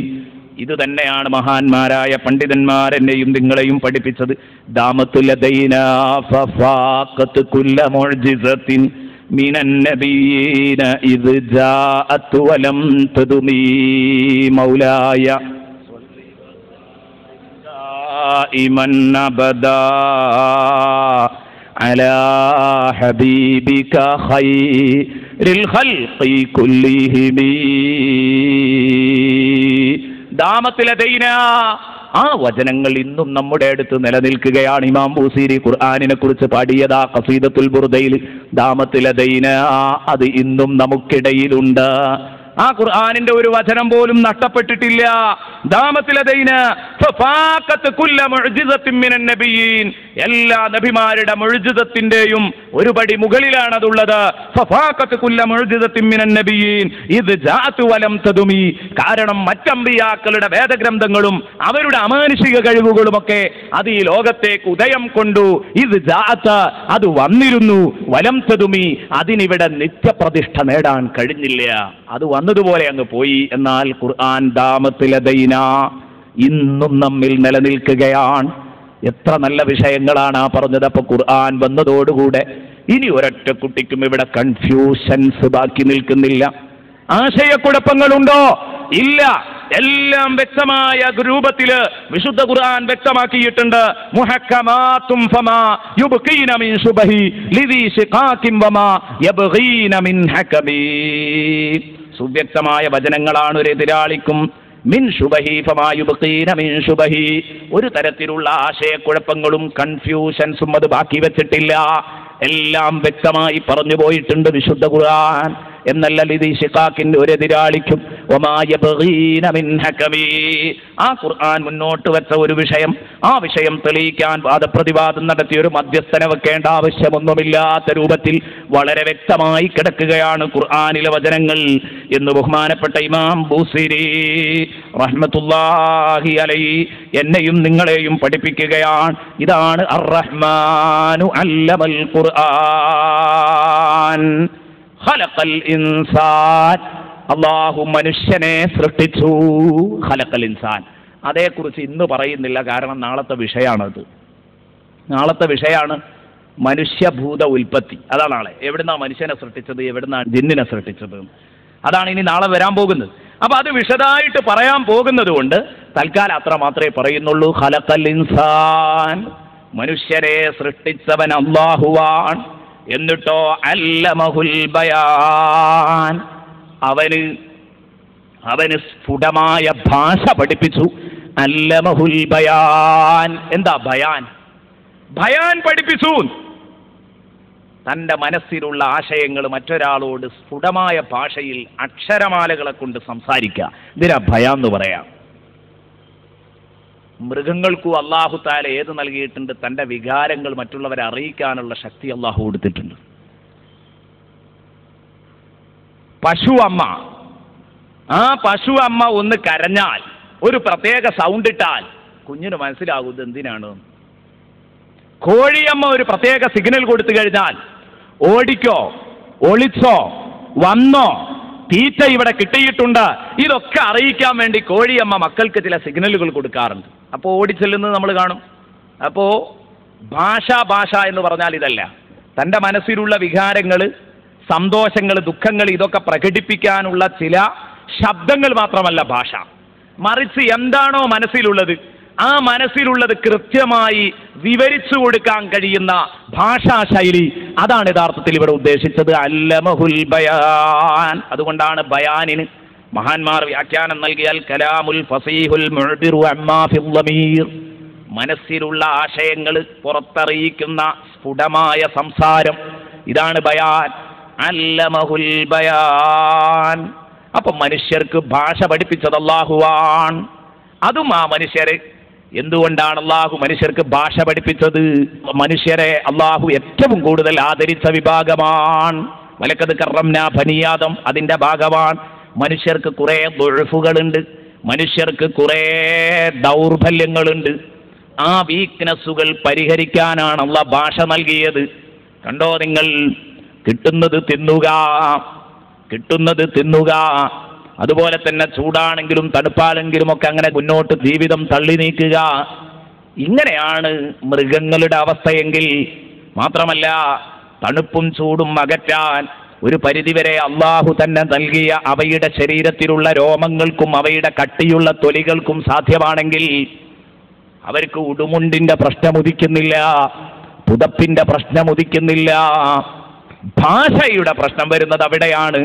ഇത് തന്നെയാണ് മഹാന്മാരായ പണ്ഡിതന്മാർ എന്നെയും നിങ്ങളെയും പഠിപ്പിച്ചത്. ദാമത്തു ലദൈനാ ഫഫാഖത് കുല്ല മുഅ്ജിസത്തിൻ മിനൻ നബിയ്യീന ഇദ് ജാഅത് വലം തദുമി മൗലായ ദായിമൻ അബദാ അലാ ഹബീബിക ഖൈറിൽ ഖൽഖി കുല്ലിഹിം ദാമത്തിലദൈന, ആ വചനങ്ങൾ ഇന്നും നമ്മുടെ അടുത്ത് നിലനിൽക്കുകയാണ്. ഇമാം ബൂസീരി ഖുർആനിനെ കുറിച്ച് പാടിയതാ ഖസീദത്തുൽ ബുർദയിൽ, ദാമത്തിലദൈന, അത് ഇന്നും നമുക്കിടയിലുണ്ട്. ആ ഖുർആനിന്റെ ഒരു വചനം പോലും നഷ്ടപ്പെട്ടിട്ടില്ല. ദാമത്തിലദൈന ഫഫാഖത്ത് കുല്ല മുഅ്ജിസത്തിൻ മിനൻ നബിയീൻ, എല്ലാ നബിമാരുടെ മുഅ്ജിസത്തിന്റെയും ഒരു പടി മുകളിലാണ് അതുള്ളത്. ഫഫാഖത്ത് കുല്ല മുഅ്ജിസത്തിൻ മിനൻ നബിയീൻ ഇദ് ജാഅതു വലം തദുമി, കാരണം മറ്റമ്പിയാക്കളുടെ വേദഗ്രന്ഥങ്ങളും അവരുടെ അമാനുഷിക കഴിവുകളുമൊക്കെ അത് ഈ ലോകത്തേക്ക് ഉദയം കൊണ്ടു. ഇദ് ജാഅത, അത് വന്നിരുന്നു. വലം തദുമി, അതിനിവിടെ നിത്യപ്രതിഷ്ഠ നേടാൻ കഴിഞ്ഞില്ല, അത് വന്നതുപോലെ അങ്ങ് പോയി. എന്നാൽ ഖുർആൻ ദാമത്തിലദൈന ഇന്നും നമ്മിൽ നിലനിൽക്കുകയാണ്. എത്ര നല്ല വിഷയങ്ങളാണ് ആ പറഞ്ഞത്. അപ്പൊ ഖുർആൻ വന്നതോടുകൂടെ ഇനി ഒരൊറ്റ കുട്ടിക്കും ഇവിടെ കൺഫ്യൂഷൻസ് ബാക്കി നിൽക്കുന്നില്ല. ആശയക്കുഴപ്പങ്ങളുണ്ടോ? ഇല്ല. എല്ലാം വ്യക്തമായ രൂപത്തില് വിശുദ്ധ ഖുർആൻ വ്യക്തമാക്കിയിട്ടുണ്ട്. മുഹക്കമാതും ഫമാ യുബ്ഖീന മിൻ ശുബഹി ലിദി ശിഖാകിൻ വമാ യബ്ഗീന മിൻ ഹകമി, സുവ്യക്തമായ വചനങ്ങളാണ് ഒരു എതിരാളിക്കും. മിൻ ശുബഹി ഫമാ യുബ്ഖീന മിൻ ശുബഹി, ഒരു തരത്തിലുള്ള ആശയക്കുഴപ്പങ്ങളും കൺഫ്യൂഷൻസും അത് ബാക്കി വെച്ചിട്ടില്ല. എല്ലാം വ്യക്തമായി പറഞ്ഞു പോയിട്ടുണ്ട് വിശുദ്ധ ഖുർആൻ. എന്നല്ല ലിദി ശിഖാക്കിന്റെ ഒരു എതിരാളിക്കും വമാ യബ്ഗീന മിൻ ഹകമി, ആ ഖുർആൻ മുന്നോട്ട് വെച്ച ഒരു വിഷയം, ആ വിഷയം തെളിയിക്കാൻ വാദപ്രതിവാദം നടത്തിയ ഒരു മധ്യസ്ഥനെ വെക്കേണ്ട ആവശ്യമൊന്നുമില്ലാത്ത രൂപത്തിൽ വളരെ വ്യക്തമായി കിടക്കുകയാണ് ഖുർആനിലെ വചനങ്ങൾ എന്ന് ബഹുമാനപ്പെട്ട ഇമാം ബൂസിരി റഹ്മത്തുള്ളാഹി അലൈഹി എന്നെയും നിങ്ങളെയും പഠിപ്പിക്കുകയാണ്. ഇതാണ് അർ-റഹ്മാനു അല്ലമൽ ഖുർആൻ ഖലഖൽ ഇൻസാൻ, അല്ലാഹു മനുഷ്യനെ സൃഷ്ടിച്ചു. ഖലഖൽ ഇൻസാൻ, അതേക്കുറിച്ച് ഇന്ന് പറയുന്നില്ല, കാരണം നാളത്തെ വിഷയമാണത്. നാളത്തെ വിഷയമാണ് മനുഷ്യഭൂത ഉൽപ്പത്തി. അതാണ് നാളെ. എവിടുന്നാണ് മനുഷ്യനെ സൃഷ്ടിച്ചത്, എവിടുന്നാണ് ജിന്നിനെ സൃഷ്ടിച്ചത്, അതാണ് ഇനി നാളെ വരാൻ പോകുന്നത്. അപ്പൊ അത് വിശദമായിട്ട് പറയാൻ പോകുന്നത് കൊണ്ട് തൽക്കാലം അത്ര മാത്രമേ പറയുന്നുള്ളൂ. ഖലഖൽ ഇൻസാൻ, മനുഷ്യരെ സൃഷ്ടിച്ചവൻ അല്ലാഹുവാണ്. എന്നിട്ടോ അല്ലമഹുൽ ബയാൻ, അവന് സ്ഫുടമായ ഭാഷ പഠിപ്പിച്ചു. അല്ലമഹുൽ ബയാൻ, എന്താ ബയാൻ? ബയാൻ പഠിപ്പിച്ചു. തൻ്റെ മനസ്സിലുള്ള ആശയങ്ങൾ മറ്റൊരാളോട് സ്ഫുടമായ ഭാഷയിൽ അക്ഷരമാലകളെ കൊണ്ട് സംസാരിക്കുക, ഇതിനാ ബയാൻ എന്ന് പറയാം. മൃഗങ്ങൾക്കും അല്ലാഹു തആല ഏത് നൽകിയിട്ടുണ്ട്? തൻ്റെ വികാരങ്ങൾ മറ്റുള്ളവരെ അറിയിക്കാനുള്ള ശക്തി അല്ലാഹു കൊടുത്തിട്ടുണ്ട്. പശു അമ്മ, ആ പശു അമ്മ ഒന്ന് കരഞ്ഞാൽ, ഒരു പ്രത്യേക സൗണ്ട് ഇട്ടാൽ കുഞ്ഞിന് മനസ്സിലാകുന്നത് എന്തിനാണ്. കോഴിയമ്മ ഒരു പ്രത്യേക സിഗ്നൽ കൊടുത്തു കഴിഞ്ഞാൽ ഓടിക്കോ, ഒളിച്ചോ, വന്നോ, തീറ്റ ഇവിടെ കിട്ടിയിട്ടുണ്ട്, ഇതൊക്കെ അറിയിക്കാൻ വേണ്ടി കോഴിയമ്മ മക്കൾക്ക് ചില സിഗ്നലുകൾ കൊടുക്കാറുണ്ട്. അപ്പോൾ ഓടിച്ചെല്ലുന്നത് നമ്മൾ കാണും. അപ്പോൾ ഭാഷ എന്ന് പറഞ്ഞാൽ ഇതല്ല, തൻ്റെ മനസ്സിലുള്ള വികാരങ്ങൾ, സന്തോഷങ്ങൾ, ദുഃഖങ്ങൾ, ഇതൊക്കെ പ്രകടിപ്പിക്കാനുള്ള ചില ശബ്ദങ്ങൾ മാത്രമല്ല ഭാഷ. മറിച്ച് എന്താണോ മനസ്സിലുള്ളത്, ആ മനസ്സിലുള്ളത് കൃത്യമായി വിവരിച്ചു കൊടുക്കാൻ കഴിയുന്ന ഭാഷാശൈലി, അതാണ് യഥാർത്ഥത്തിൽ ഇവിടെ ഉദ്ദേശിച്ചത്. അല്ലമഹുൽ ബയാൻ. അതുകൊണ്ടാണ് ബയാനിന് മഹാന്മാർ വ്യാഖ്യാനം നൽകിയാൽ കലാമുൽ ഫസീഹുൽ മുഅ്ബിറു അമ്മാ ഫിൽ ളമീർ, മനസ്സിലുള്ള ആശയങ്ങൾ പുറത്തറിയിക്കുന്ന സ്ഫുടമായ സംസാരം, ഇതാണ് ബയാൻ. അല്ലമഹുൽ ബയാൻ. അപ്പൊ മനുഷ്യർക്ക് ഭാഷ പഠിപ്പിച്ചത് അല്ലാഹുവാണ്. അതും ആ മനുഷ്യരെ, എന്തുകൊണ്ടാണ് അല്ലാഹു മനുഷ്യർക്ക് ഭാഷ പഠിപ്പിച്ചത്? മനുഷ്യരെ അല്ലാഹു ഏറ്റവും കൂടുതൽ ആദരിച്ച വിഭാഗമാണ്. വലഖദ് കറംനാ ബനീ ആദം, അതിന്റെ ഭാഗമാണ്. മനുഷ്യർക്ക് കുറെ ദുഅഫുകളുണ്ട്, മനുഷ്യർക്ക് കുറെ ദൗർബല്യങ്ങളുണ്ട്. ആ വീക്ക്നെസ്സുകൾ പരിഹരിക്കാനാണ് അല്ലാഹു ഭാഷ നൽകിയത്. കണ്ടോ നിങ്ങൾ, കിട്ടുന്നത് തിന്നുക, അതുപോലെ തന്നെ ചൂടാണെങ്കിലും തണുപ്പാണെങ്കിലും ഒക്കെ അങ്ങനെ മുന്നോട്ട് ജീവിതം തള്ളി നീക്കുക. ഇങ്ങനെയാണ് മൃഗങ്ങളുടെ അവസ്ഥയെങ്കിൽ, മാത്രമല്ല തണുപ്പും ചൂടും അകറ്റാൻ ഒരു പരിധിവരെ അല്ലാഹു തന്നെ നൽകിയ അവയുടെ ശരീരത്തിലുള്ള രോമങ്ങൾക്കും അവയുടെ കട്ടിയുള്ള തൊലികൾക്കും സാധ്യമാണെങ്കിൽ അവർക്ക് ഉടുമുണ്ടിന്റെ പ്രശ്നമുദിക്കുന്നില്ല, പുതപ്പിന്റെ പ്രശ്നമുദിക്കുന്നില്ല. ഭാഷയുടെ പ്രശ്നം വരുന്നത് അവിടെയാണ്.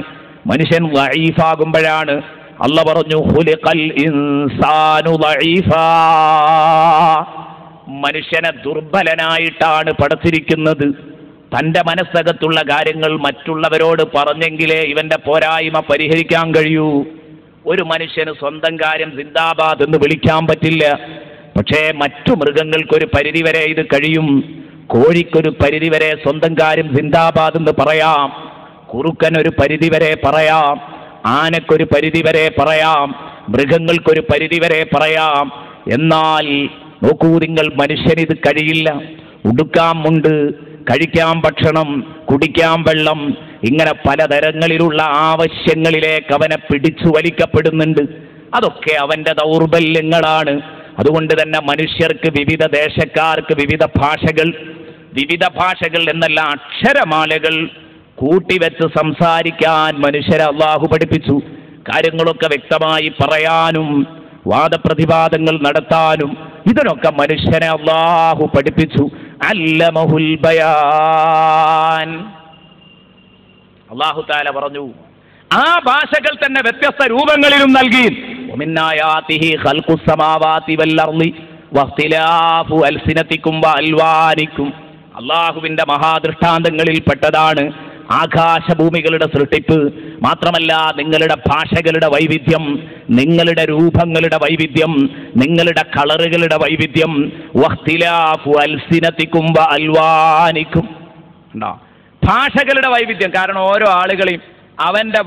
മനുഷ്യൻ വഈഫാകുമ്പോഴാണ്, അല്ല പറഞ്ഞു ഖുലിഖൽ ഇൻസാനു ദഈഫാ, മനുഷ്യനെ ദുർബലനായിട്ടാണ് പടച്ചിരിക്കുന്നത്. തൻ്റെ മനസ്സകത്തുള്ള കാര്യങ്ങൾ മറ്റുള്ളവരോട് പറഞ്ഞെങ്കിലേ ഇവന്റെ പോരായ്മ പരിഹരിക്കാൻ കഴിയൂ. ഒരു മനുഷ്യന് സ്വന്തം കാര്യം സിന്ദാബാദ് എന്ന് വിളിക്കാൻ പറ്റില്ല. പക്ഷേ മറ്റു മൃഗങ്ങൾക്കൊരു പരിധിവരെ ഇത് കഴിയും. കോഴിക്കൊരു പരിധിവരെ സ്വന്തം കാര്യം സിന്ദാബാദ് എന്ന് പറയാം, കുറുക്കനൊരു പരിധിവരെ പറയാം, ആനക്കൊരു പരിധിവരെ പറയാം, മൃഗങ്ങൾക്കൊരു പരിധിവരെ പറയാം. എന്നാൽ നോക്കൂ നിങ്ങൾ, മനുഷ്യനിത് കഴിയില്ല. ഉടുക്കാൻ മുണ്ട്, കഴിക്കാൻ ഭക്ഷണം, കുടിക്കാൻ വെള്ളം, ഇങ്ങനെ പലതരങ്ങളിലുള്ള ആവശ്യങ്ങളിലേക്ക് അവനെ പിടിച്ചു വലിക്കപ്പെടുന്നുണ്ട്. അതൊക്കെ അവന്റെ ദൗർബല്യങ്ങളാണ്. അതുകൊണ്ട് തന്നെ മനുഷ്യർക്ക്, വിവിധ ദേശക്കാർക്ക് വിവിധ ഭാഷകൾ എന്നല്ല, അക്ഷരമാലകൾ കൂട്ടിവെച്ച് സംസാരിക്കാൻ മനുഷ്യരെ അള്ളാഹു പഠിപ്പിച്ചു. കാര്യങ്ങളൊക്കെ വ്യക്തമായി പറയാനും വാദപ്രതിവാദങ്ങൾ നടത്താനും ഇതിനൊക്കെ മനുഷ്യനെ അള്ളാഹു പഠിപ്പിച്ചു. അല്ലമഹുൽ ബയാൻ. അള്ളാഹു തആല പറഞ്ഞു, ആ ഭാഷകൾ തന്നെ വ്യത്യസ്ത രൂപങ്ങളിലും നൽകി. വമിന്നായാതിഹി ഖൽഖുസ് സമാവാതി വൽ അർളി വഖ്തിലാഫു അൽസിനതികും വഅൽവാനികും. അള്ളാഹുവിന്റെ മഹാദൃഷ്ടാന്തങ്ങളിൽ പെട്ടതാണ് ആകാശഭൂമികളുടെ സൃഷ്ടിപ്പ്. മാത്രമല്ല, നിങ്ങളുടെ ഭാഷകളുടെ വൈവിധ്യം, നിങ്ങളുടെ രൂപങ്ങളുടെ വൈവിധ്യം, നിങ്ങളുടെ കളറുകളുടെ വൈവിധ്യം. വഖ്തിലാഫു അൽസിനതികും വഅൽവാനികും. ഭാഷകളുടെ വൈവിധ്യം. കാരണം ഓരോ ആളുകളെയും അവന്റെ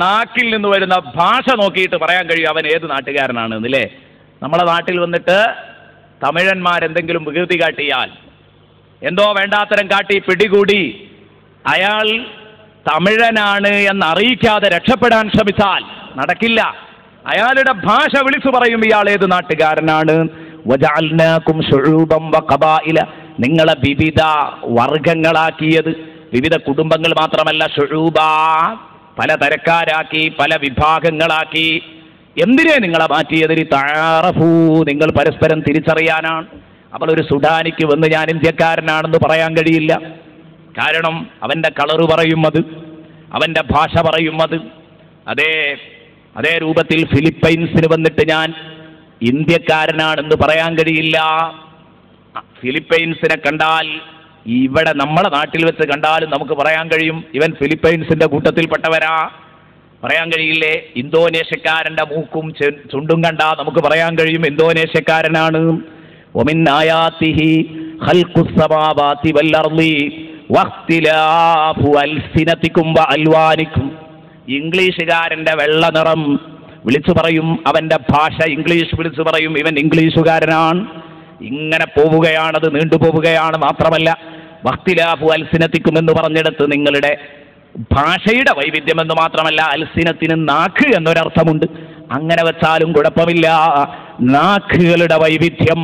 നാക്കിൽ നിന്ന് വരുന്ന ഭാഷ നോക്കിയിട്ട് പറയാൻ കഴിയും അവൻ ഏത് നാട്ടുകാരനാണ് എന്നല്ലേ. നമ്മളെ നാട്ടിൽ വന്നിട്ട് തമിഴന്മാരെന്തെങ്കിലും വികൃതി കാട്ടിയാൽ, എന്തോ വേണ്ടാത്തരം കാട്ടി പിടികൂടി അയാൾ തമിഴനാണ് എന്നറിയിക്കാതെ രക്ഷപ്പെടാൻ ശ്രമിച്ചാൽ നടക്കില്ല. അയാളുടെ ഭാഷ വിളിച്ചു പറയും ഇയാൾ ഏത് നാട്ടുകാരനാണ്. വജഅൽനാകും ശുഊബൻ വഖബായില, നിങ്ങളെ വിവിധ വർഗങ്ങളാക്കിയത്, വിവിധ കുടുംബങ്ങൾ മാത്രമല്ല, ശുഊബ, പല തരക്കാരാക്കി, പല വിഭാഗങ്ങളാക്കി. എന്തിനെ നിങ്ങളെ മാറ്റിയതിന്? തആറഫൂ, നിങ്ങൾ പരസ്പരം തിരിച്ചറിയാനാണ്. അപ്പോൾ ഒരു സുഡാനിക്ക് വന്ന് ഞാൻ ഇന്ത്യക്കാരനാണെന്ന് പറയാൻ കഴിയില്ല. കാരണം അവന്റെ കളറ് പറയും അത്, അവന്റെ ഭാഷ പറയും അത്. അതേ രൂപത്തിൽ ഫിലിപ്പൈൻസിന് വന്നിട്ട് ഞാൻ ഇന്ത്യക്കാരനാണെന്ന് പറയാൻ കഴിയില്ല. ഫിലിപ്പൈൻസിനെ കണ്ടാൽ ഇവിടെ നമ്മളെ നാട്ടിൽ വെച്ച് കണ്ടാലും നമുക്ക് പറയാൻ കഴിയും ഇവൻ ഫിലിപ്പൈൻസിന്റെ കൂട്ടത്തിൽപ്പെട്ടവരാ. പറയാൻ കഴിയില്ലേ? ഇന്തോനേഷ്യക്കാരന്റെ മൂക്കും ചുണ്ടും കണ്ടാ നമുക്ക് പറയാൻ കഴിയും ഇന്തോനേഷ്യക്കാരനാണ്. വമിൻ ആയാതിഹി ഖൽഖുസ് സമാവാതി വൽ അർളി വഖ്തിലാഫു അൽസിനതികും വഅൽവാനികും. ഇംഗ്ലീഷുകാരന്റെ വെള്ള നിറം വിളിച്ചു പറയും, അവന്റെ ഭാഷ ഇംഗ്ലീഷ് വിളിച്ചു പറയും ഇവൻ ഇംഗ്ലീഷുകാരനാണ്. ഇങ്ങനെ പോവുകയാണത്, നീണ്ടുപോവുകയാണ്. മാത്രമല്ല, വഖ്തിലാഫു അൽസിനതികും എന്ന് പറഞ്ഞെടുത്ത് നിങ്ങളുടെ ഭാഷയുടെ വൈവിധ്യം എന്ന് മാത്രമല്ല, അൽസിനത്തിന് നാക്ക് എന്നൊരർത്ഥമുണ്ട്. അങ്ങനെ വെച്ചാലും കുഴപ്പമില്ല. നാക്കുകളുടെ വൈവിധ്യം